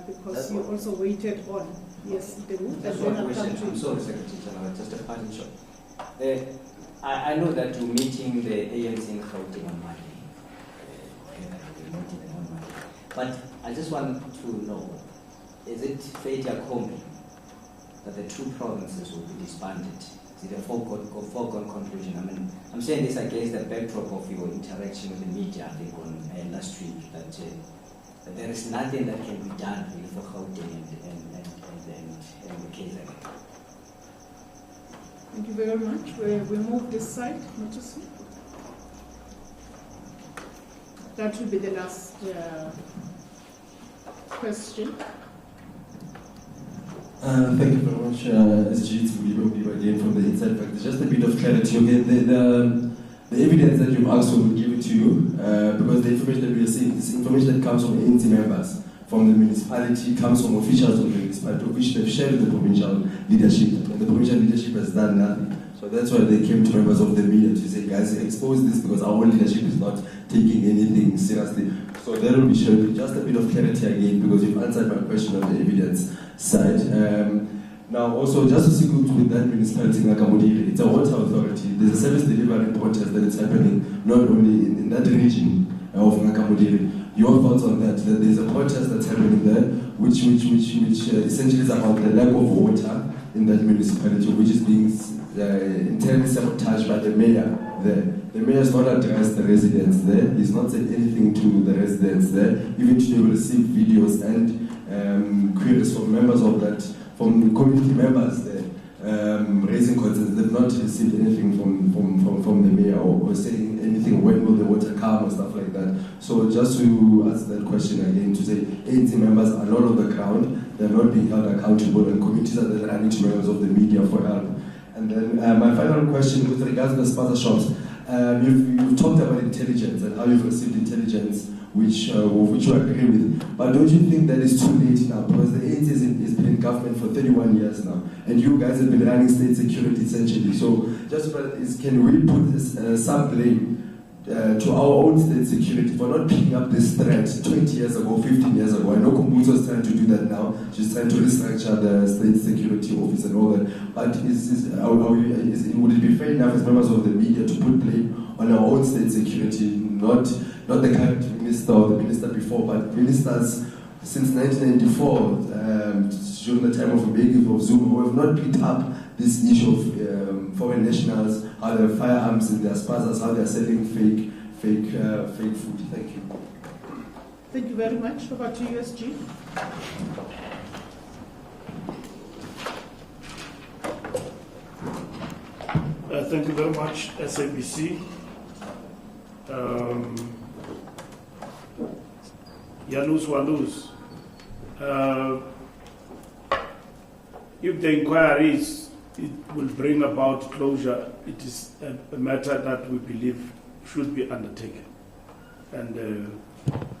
because you also waited on. Yes, the and Just then one I'll come question. to I'm you. sorry, Secretary General, just a parting shot. I know that you're meeting the ANC in Gauteng on Monday. You're meeting them on Monday. But I just want to know, is it fait accompli that the two provinces will be disbanded? Is it a foregone conclusion? I mean, I'm saying this against the backdrop of your interaction with the media, I think, on last week, that there is nothing that can be done really for Gauteng and the case again. Thank you very much. We move this side, notice. That will be the last question. Thank you very much, SG. It's Mulibe again from the Inside Factor. Just a bit of clarity. Okay, the evidence that you've asked for, will give it to you because the information that we are seeing is information that comes from ANC members, from the municipality, comes from officials of the municipality, which they've shared with the provincial leadership. And the provincial leadership has done nothing. So that's why they came to members of the media to say, guys, expose this because our leadership is not taking anything seriously. So that will be shared. Just a bit of clarity again because you've answered my question on the evidence side. Now, also, just to stick with that municipality in Nakamodiri, it's a water authority. There's a service delivery protest that is happening not only in that region of Nakamodiri. Your thoughts on that? That there's a protest that's happening there, which essentially is about the lack of water in that municipality, which is being entirely sabotaged by the mayor there. The mayor has not addressed the residents there. He's not said anything to the residents there. Even today, we received videos and queries from members of that, from community members there, raising concerns. They've not received anything from the mayor or saying anything, when will the water come or stuff like that. So just to answer that question again, to say ANC members are not on the ground, they're not being held accountable, and communities are then running to members of the media for help. And then my final question with regards to the Spaza shops, you've talked about intelligence and how you've received intelligence which you agree with. But don't you think that it's too late now? Because the ANC has been in government for 31 years now, and you guys have been running state security essentially. So just can we put some blame to our own state security for not picking up this threat 20 years ago, 15 years ago? I know Kumbuzo is trying to do that now. She's trying to restructure the state security office and all that. But would it be fair enough as members of the media to put blame on our own state security, not the current minister or the minister before, but ministers since 1994, during the time of Mbeki, of Zuma, who have not picked up this issue of foreign nationals, how they have firearms in their spazas, how they are selling fake food. Thank you. Thank you very much. Over to you, SG. Thank you very much, SABC. Yanus Walus. If the inquiries it will bring about closure, it is a matter that we believe should be undertaken. And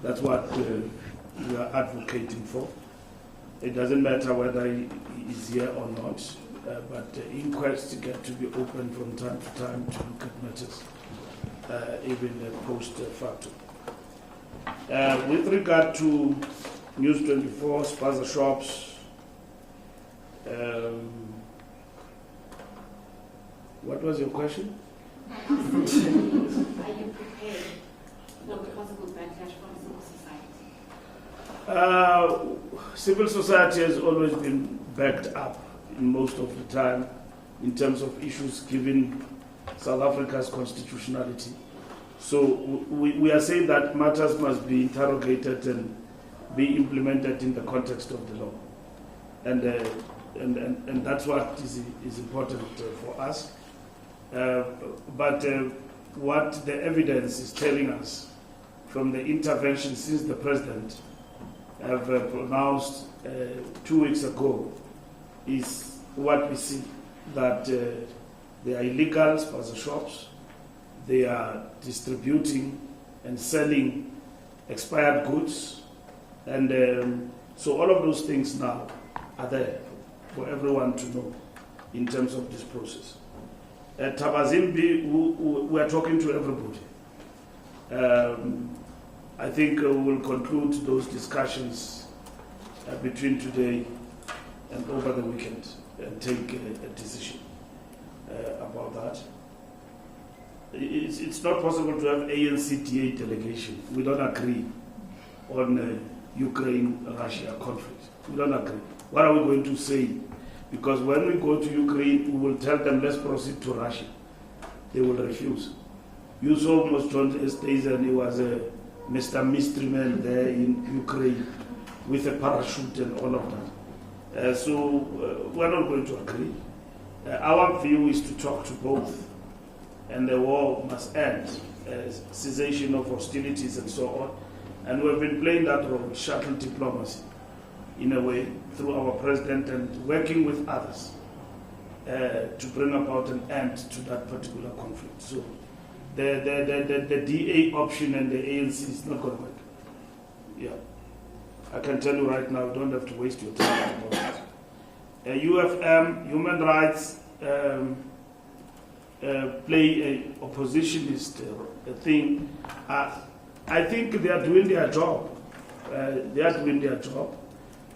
that's what we are advocating for. It doesn't matter whether he is here or not, but inquests get to be open from time to time to look at matters, even post facto. With regard to News 24, Spaza shops, what was your question? Are you prepared for possible backlash from civil society? Civil society has always been backed up in most of the time in terms of issues given South Africa's constitutionality. So we are saying that matters must be interrogated and be implemented in the context of the law. And that's what is important for us. But what the evidence is telling us from the intervention since the president have pronounced 2 weeks ago is what we see, that they are illegal Spaza shops. They are distributing and selling expired goods. And so all of those things now are there for everyone to know in terms of this process. At Tabazimbi, we are talking to everybody. I think we will conclude those discussions between today and over the weekend and take a decision about that. It's not possible to have ANC delegation. We don't agree on Ukraine-Russia conflict. We don't agree. What are we going to say? Because when we go to Ukraine, we will tell them, let's proceed to Russia. They will refuse. You saw almost John Stazen, he was a Mr. Mystery Man there in Ukraine with a parachute and all of that. So we're not going to agree. Our view is to talk to both, and the war must end, cessation of hostilities and so on. And we've been playing that role, shuttle diplomacy, in a way, through our president and working with others to bring about an end to that particular conflict. So the DA option and the ANC is not going to work. Yeah. I can tell you right now, you don't have to waste your time about it. UFM, human rights, play a oppositionist thing. I think they are doing their job. They are doing their job,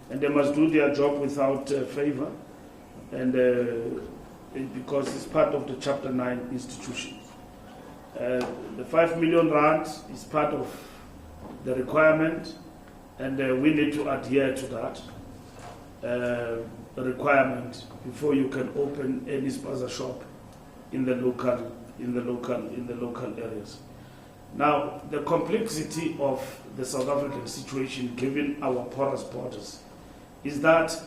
and they must do their job without favor, and because it's part of the Chapter 9 institutions. The 5 million rand is part of the requirement, and we need to adhere to that requirement before you can open any Spaza shop in the local areas. Now, the complexity of the South African situation, given our porous borders, is that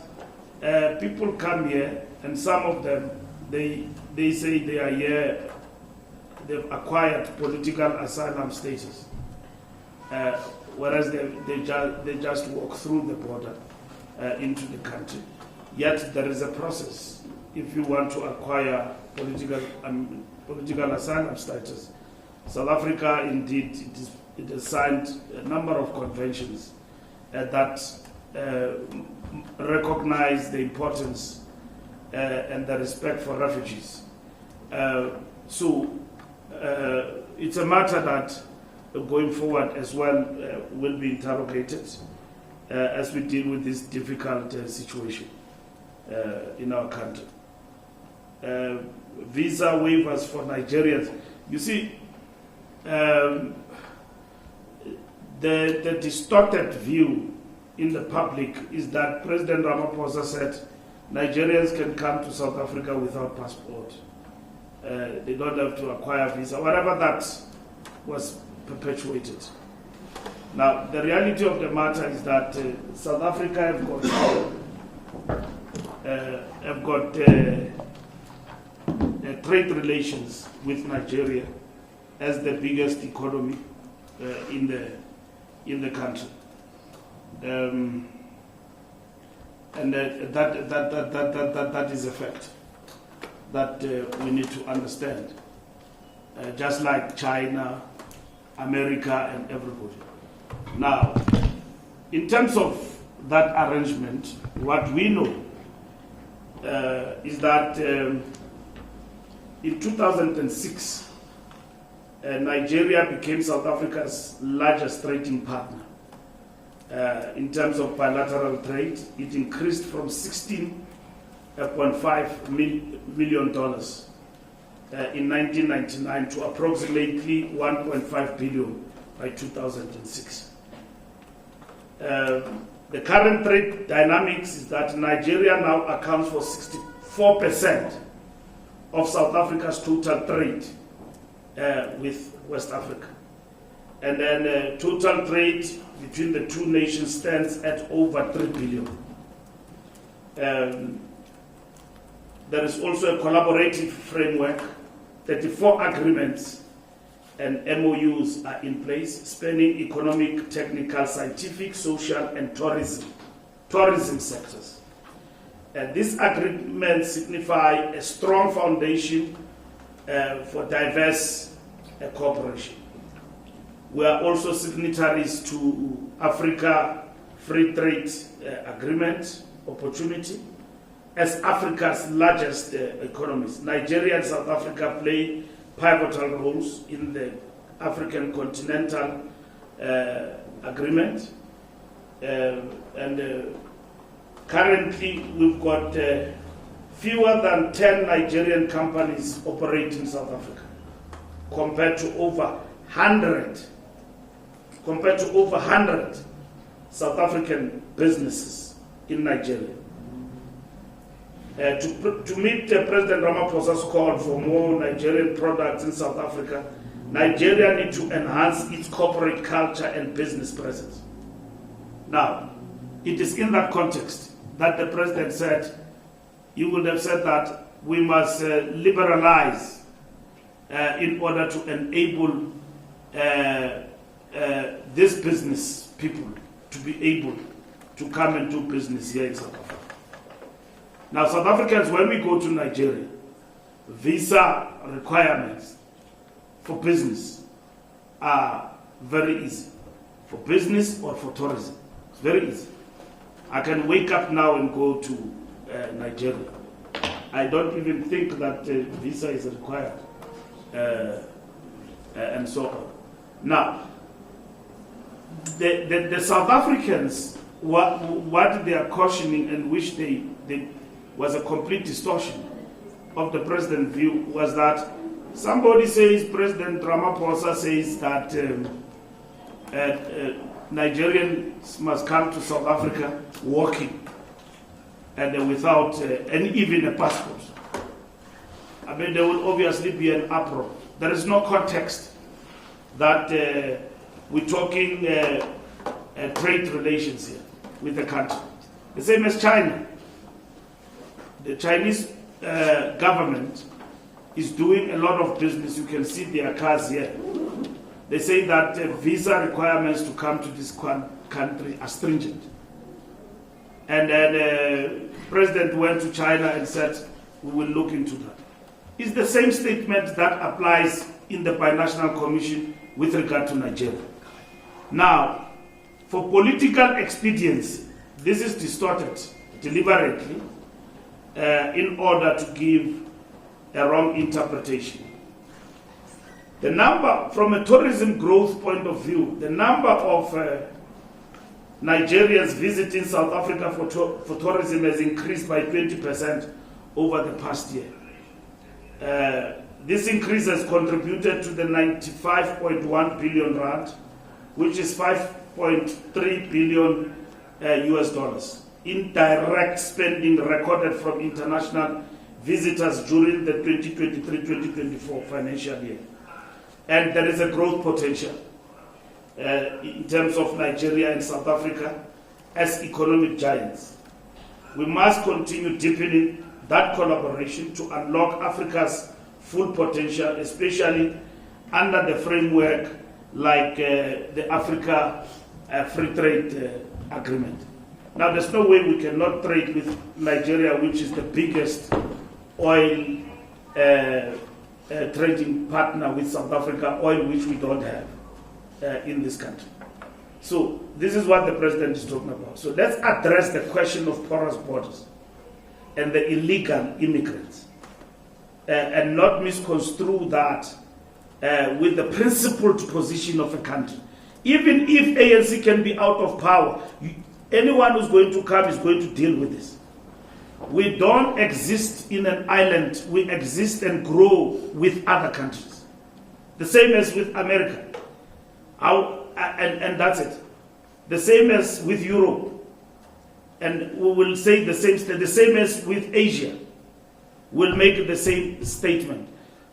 people come here, and some of them, they say they are here, they've acquired political asylum status, whereas they just walk through the border into the country. Yet there is a process. If you want to acquire political asylum status, South Africa, indeed, it has signed a number of conventions that recognize the importance and the respect for refugees. So it's a matter that going forward as well will be interrogated as we deal with this difficult situation in our country. Visa waivers for Nigerians. You see, the distorted view in the public is that President Ramaphosa said Nigerians can come to South Africa without passport. They don't have to acquire visa, whatever that was perpetuated. Now, the reality of the matter is that South Africa have got trade relations with Nigeria as the biggest economy in the country, and that is a fact that we need to understand. Just like China, America, and everybody. Now, in terms of that arrangement, what we know is that in 2006, Nigeria became South Africa's largest trading partner. In terms of bilateral trade, it increased from $16.5 million in 1999 to approximately $1.5 billion by 2006. The current trade dynamics is that Nigeria now accounts for 64% of South Africa's total trade with West Africa. And then total trade between the two nations stands at over 3 billion. There is also a collaborative framework. 34 agreements and MOUs are in place, spanning economic, technical, scientific, social, and tourism sectors. These agreements signify a strong foundation for diverse cooperation. We are also signatories to Africa Free Trade Agreement opportunity. As Africa's largest economies, Nigeria and South Africa play pivotal roles in the African Continental Agreement. Currently, we've got fewer than 10 Nigerian companies operating in South Africa, compared to over 100 South African businesses in Nigeria. To meet President Ramaphosa's call for more Nigerian products in South Africa, Nigeria needs to enhance its corporate culture and business presence. Now, it is in that context that the President said, you would have said that we must liberalize in order to enable these business people to be able to come and do business here in South Africa. Now, South Africans, when we go to Nigeria, visa requirements for business are very easy. For business or for tourism, it's very easy. I can wake up now and go to Nigeria. I don't even think that visa is required, and so on. Now, the South Africans, what they are cautioning and which they was a complete distortion of the president's view was that somebody says, President Ramaphosa says that Nigerians must come to South Africa walking and without even a passport. I mean, there will obviously be an uproar. There is no context that we're talking trade relations here with the country. The same as China. The Chinese government is doing a lot of business. You can see their cars here. They say that visa requirements to come to this country are stringent. And then the president went to China and said, we will look into that. It's the same statement that applies in the Binational Commission with regard to Nigeria. Now, for political expediency, this is distorted deliberately in order to give a wrong interpretation. The number, from a tourism growth point of view, the number of Nigerians visiting South Africa for tourism has increased by 20% over the past year. This increase has contributed to the 95.1 billion rand, which is 5.3 billion US dollars in direct spending recorded from international visitors during the 2023-2024 financial year. And there is a growth potential in terms of Nigeria and South Africa as economic giants. We must continue deepening that collaboration to unlock Africa's full potential, especially under the framework like the Africa Free Trade Agreement. Now, there's no way we cannot trade with Nigeria, which is the biggest oil trading partner with South Africa, oil which we don't have in this country. So this is what the president is talking about. So let's address the question of porous borders and the illegal immigrants and not misconstrue that with the principled position of a country. Even if ANC can be out of power, anyone who's going to come is going to deal with this. We don't exist in an island. We exist and grow with other countries. The same as with America. And that's it. The same as with Europe. And we will say the same as with Asia. We'll make the same statement.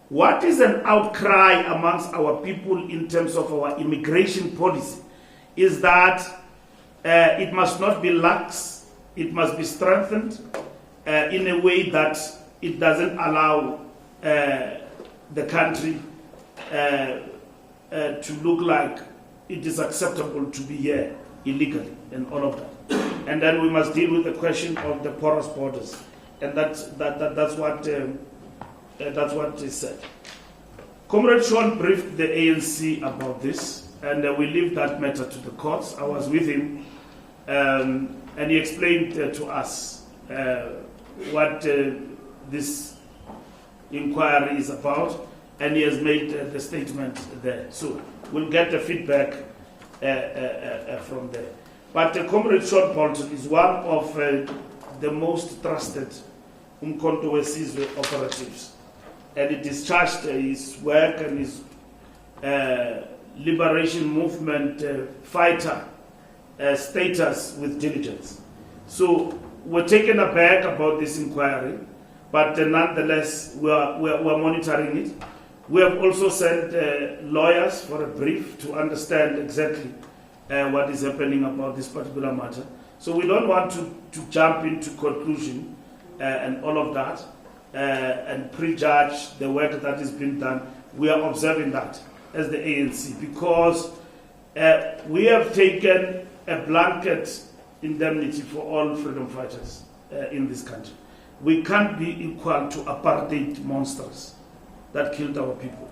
What is an outcry amongst our people in terms of our immigration policy is that it must not be lax, it must be strengthened in a way that it doesn't allow the country to look like it is acceptable to be here illegally and all of that. And then we must deal with the question of the porous borders, and that's what is said. Comrade Sean briefed the ANC about this. and we leave that matter to the courts. I was with him, and he explained to us what this inquiry is about, and he has made the statement there. So we'll get the feedback from there. But Comrade Sean Bolton is one of the most trusted Umkhonto weSizwe operatives, and he discharged his work and his liberation movement fighter status with diligence. So we're taken aback about this inquiry, but nonetheless we're monitoring it. We have also sent lawyers for a brief to understand exactly what is happening about this particular matter. So we don't want to jump into conclusion and all of that and prejudge the work that is being done. We are observing that as the ANC because we have taken a blanket indemnity for all freedom fighters in this country. We can't be equal to apartheid monsters that killed our people.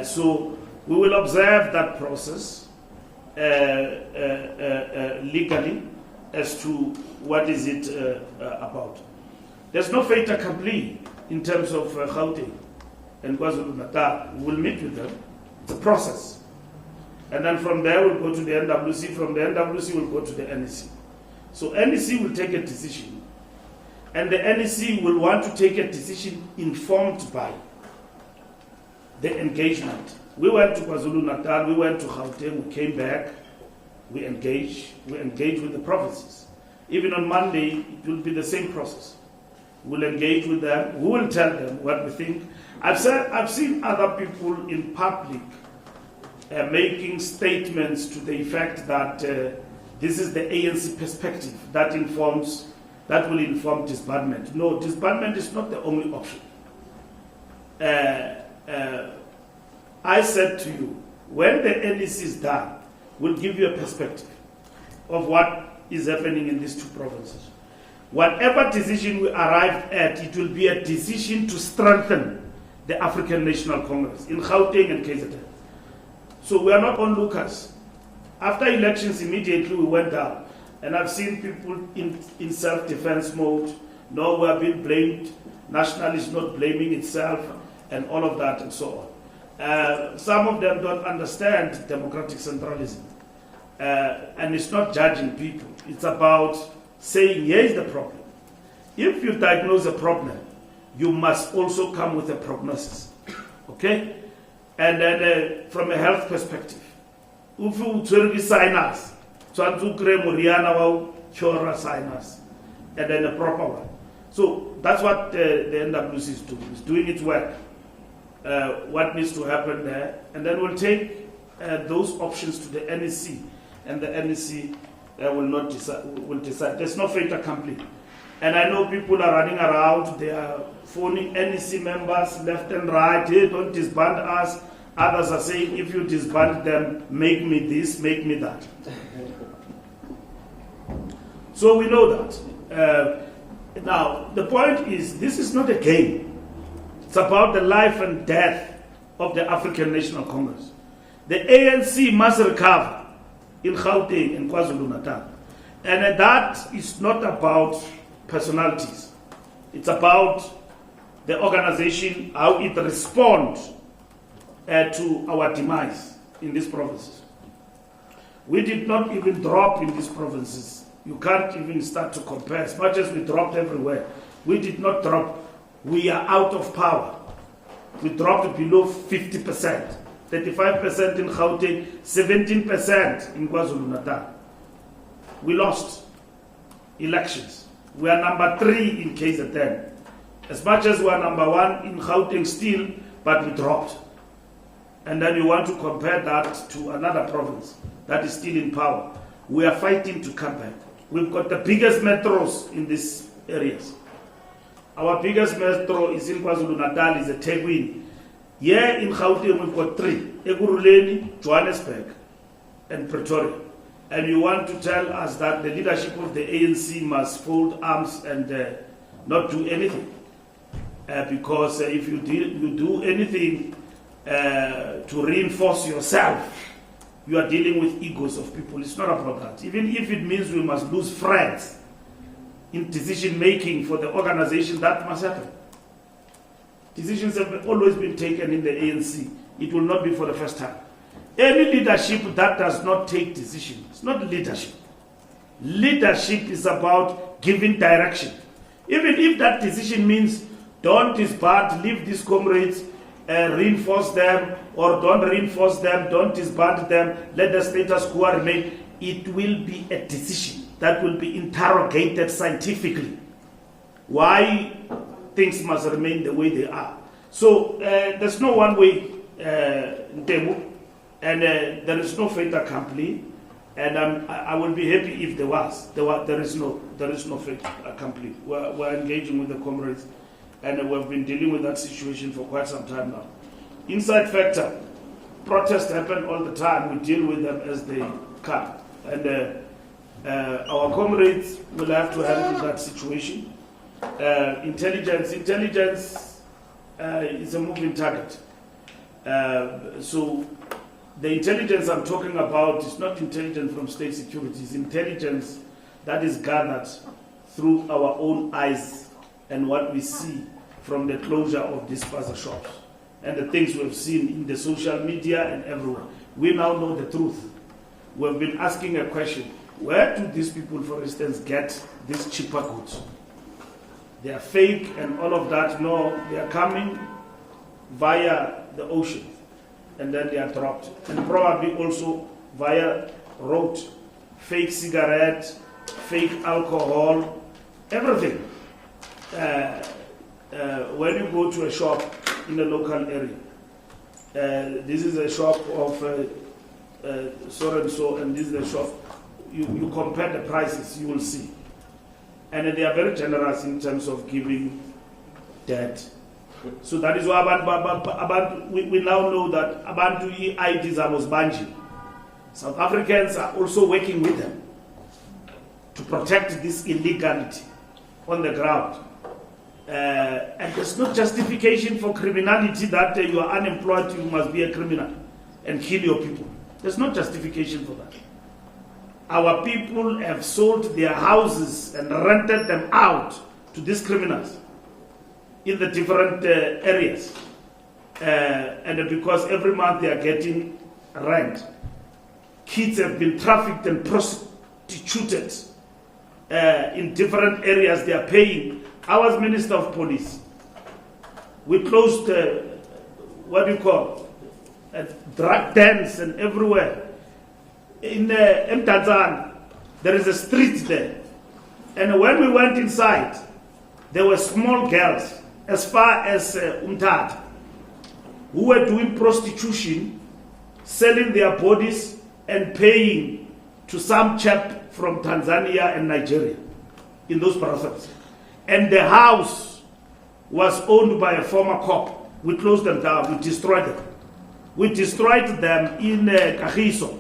So we will observe that process legally as to what is it about. There's no fait accompli in terms of Gauteng and KwaZulu-Natal. We'll meet with them. It's a process. And then from there we'll go to the NWC. From the NWC we'll go to the NEC. So NEC will take a decision, and the NEC will want to take a decision informed by the engagement. We went to KwaZulu-Natal, we went to Gauteng, we came back, we engaged with the provinces. Even on Monday, it will be the same process. We'll engage with them, we will tell them what we think. I've seen other people in public making statements to the effect that this is the ANC perspective that will inform disbandment. No, disbandment is not the only option. I said to you, when the NEC is done, we'll give you a perspective of what is happening in these two provinces. Whatever decision we arrive at, it will be a decision to strengthen the African National Congress in Gauteng and KZN. So we are not onlookers. After elections, immediately we went down, and I've seen people in self-defense mode. No, we are being blamed. National is not blaming itself, and all of that and so on. Some of them don't understand democratic centralism. And it's not judging people. It's about saying, here is the problem. If you diagnose a problem, you must also come with a prognosis. Okay? And then from a health perspective, if you turn sinus, sinus, and then a proper one. So that's what the NWC is doing. It's doing its work. What needs to happen there, and then we'll take those options to the NEC, and the NEC will decide. There's no fait accompli. And I know people are running around, they are phoning NEC members left and right, hey, don't disband us. Others are saying, if you disband them, make me this, make me that. So we know that. Now, the point is, this is not a game. It's about the life and death of the African National Congress. The ANC must recover in Gauteng and KwaZulu-Natal. And that is not about personalities. It's about the organization, how it responds to our demise in these provinces. We did not even drop in these provinces. You can't even start to compare. As much as we dropped everywhere, we did not drop. We are out of power. We dropped below 50%, 35% in Gauteng, 17% in KwaZulu-Natal. We lost elections. We are number 3 in KZN. As much as we are number 1 in Gauteng still, but we dropped. And then you want to compare that to another province that is still in power. We are fighting to come back. We've got the biggest metros in these areas. Our biggest metro is in KwaZulu-Natal, is eThekwini. Here in Gauteng we've got 3, Ekurhuleni, Johannesburg, and Pretoria. And you want to tell us that the leadership of the ANC must fold arms and not do anything. Because if you do anything to reinforce yourself you are dealing with egos of people. It's not about that. Even if it means we must lose friends in decision making for the organization, that must happen. Decisions have always been taken in the ANC. It will not be for the first time. Any leadership that does not take decisions, it's not leadership. Leadership is about giving direction. Even if that decision means don't disband, leave these comrades, reinforce them, or don't reinforce them, don't disband them, let the status quo remain, it will be a decision that will be interrogated scientifically. Why things must remain the way they are. So there's no one way, Ntemu, and there is no fait accompli, and I will be happy if there was. There is no fait accompli. We're engaging with the comrades, and we've been dealing with that situation for quite some time now. Inside factor, protests happen all the time. We deal with them as they come, and our comrades will have to handle that situation. Intelligence is a moving target. So the intelligence I'm talking about is not intelligence from state security. It's intelligence that is gathered through our own eyes and what we see from the closure of these Spaza shops and the things we've seen in the social media and everywhere. We now know the truth. We've been asking a question. Where do these people, for instance, get these cheaper goods? They are fake and all of that. No, they are coming via the ocean and then they are dropped. And probably also via road, fake cigarettes, fake alcohol, everything. When you go to a shop in a local area, this is a shop of so and so, and this is a shop. You compare the prices, you will see. And they are very generous in terms of giving debt. So that is why we now know that abantu IDs are banji. South Africans are also working with them to protect this illegality on the ground. And there's no justification for criminality that you are unemployed, you must be a criminal and kill your people. There's no justification for that. Our people have sold their houses and rented them out to these criminals in the different areas. And because every month they are getting rent. Kids have been trafficked and prostituted in different areas. They are paying. I was Minister of Police. We closed, drug dens and everywhere. In Tanzania, there is a street there. And when we went inside, there were small girls, as far as Umtata, who were doing prostitution, selling their bodies and paying to some chap from Tanzania and Nigeria in those brothels. And the house was owned by a former cop. We closed them down, we destroyed them. We destroyed them in Kagiso.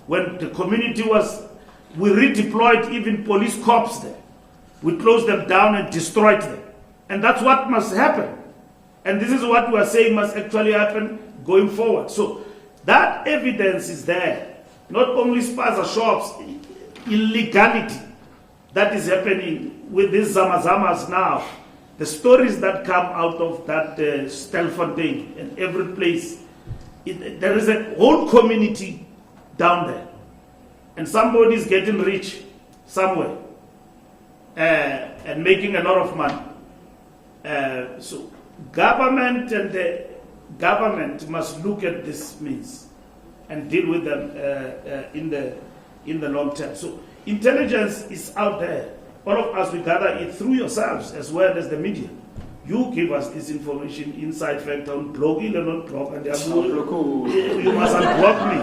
When the community was, we redeployed even police corps there. We closed them down and destroyed them. And that's what must happen. And this is what we are saying must actually happen going forward. So that evidence is there. Not only Spaza shops, illegality that is happening with these Zamazamas now. The stories that come out of that Stelfontein and every place, there is a whole community down there. And somebody is getting rich somewhere and making a lot of money. So government and the government must look at this means and deal with them in the long term. So intelligence is out there. All of us, we gather it through yourselves as well as the media. You give us this information inside fact on blog, and not blog, and you must unblock me.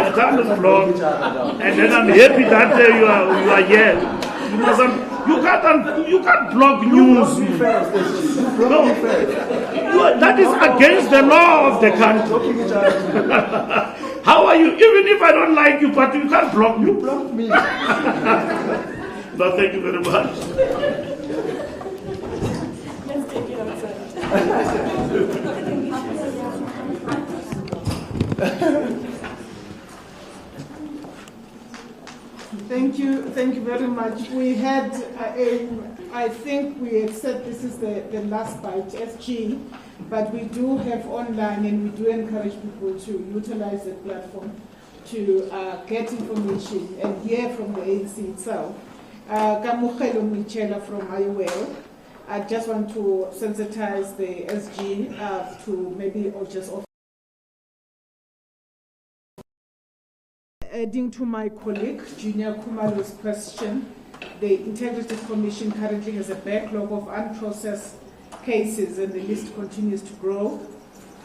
You can't blog, and then I'm happy that you are here. You can't blog news. No, that is against the law of the country. How are you? Even if I don't like you, but you can't block me. You block me. No, thank you very much. Let's take it outside. Thank you very much. We had, I think we had said this is the last bite, SG, but we do have online and we do encourage people to utilize the platform to get information and hear from the ANC itself. Kamukelo Michela from IOL. I just want to sensitize the SG to maybe or just offer. Adding to my colleague, Junior Kumalo's question, the Integrity Commission currently has a backlog of unprocessed cases and the list continues to grow.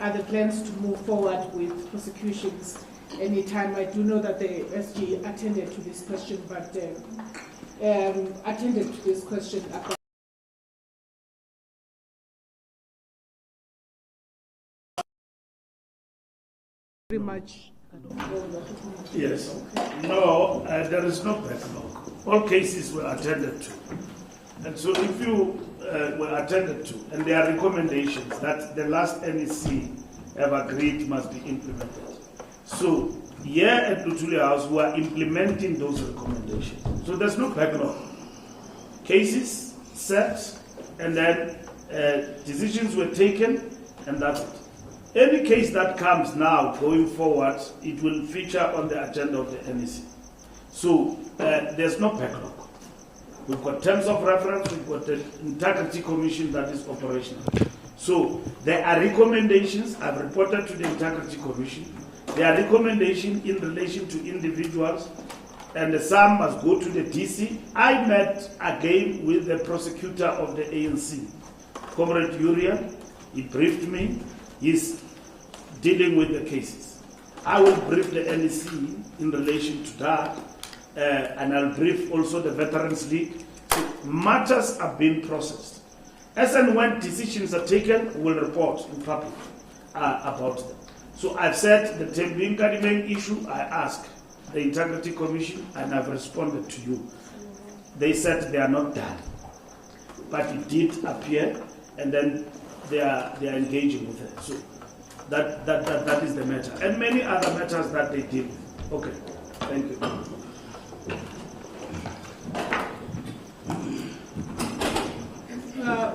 Are the plans to move forward with prosecutions anytime? I do know that the SG attended to this question, but attended to this question about very much. Yes. No, there is no backlog. All cases were attended to. And so if you were attended to, and there are recommendations that the last NEC have agreed must be implemented. So here at Lutulia House, we are implementing those recommendations. So there's no backlog. Cases set, and then decisions were taken, and that's it. Any case that comes now, going forward, it will feature on the agenda of the NEC. So there's no backlog. We've got terms of reference, we've got the Integrity Commission that is operational. So there are recommendations. I've reported to the Integrity Commission. There are recommendations in relation to individuals, and some must go to the DC. I met again with the prosecutor of the ANC, Comrade Urian. He briefed me. He's dealing with the cases. I will brief the NEC in relation to that, and I'll brief also the Veterans League. So matters are being processed. As and when decisions are taken, we'll report in public about them. So I've said the Tembinga main issue, I asked the Integrity Commission, and I've responded to you. They said they are not done, but it did appear, and then they are engaging with it. So that is the matter, and many other matters that they deal with. Okay, thank you.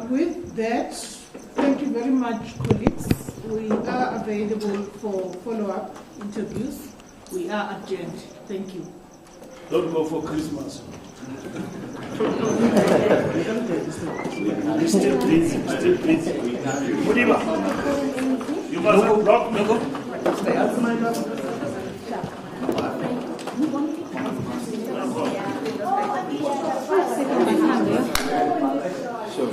With that, thank you very much, colleagues. We are available for follow-up interviews. We are adjourned. Thank you. Don't go for Christmas. Still busy. Mudiba, you must have blocked me. Sure.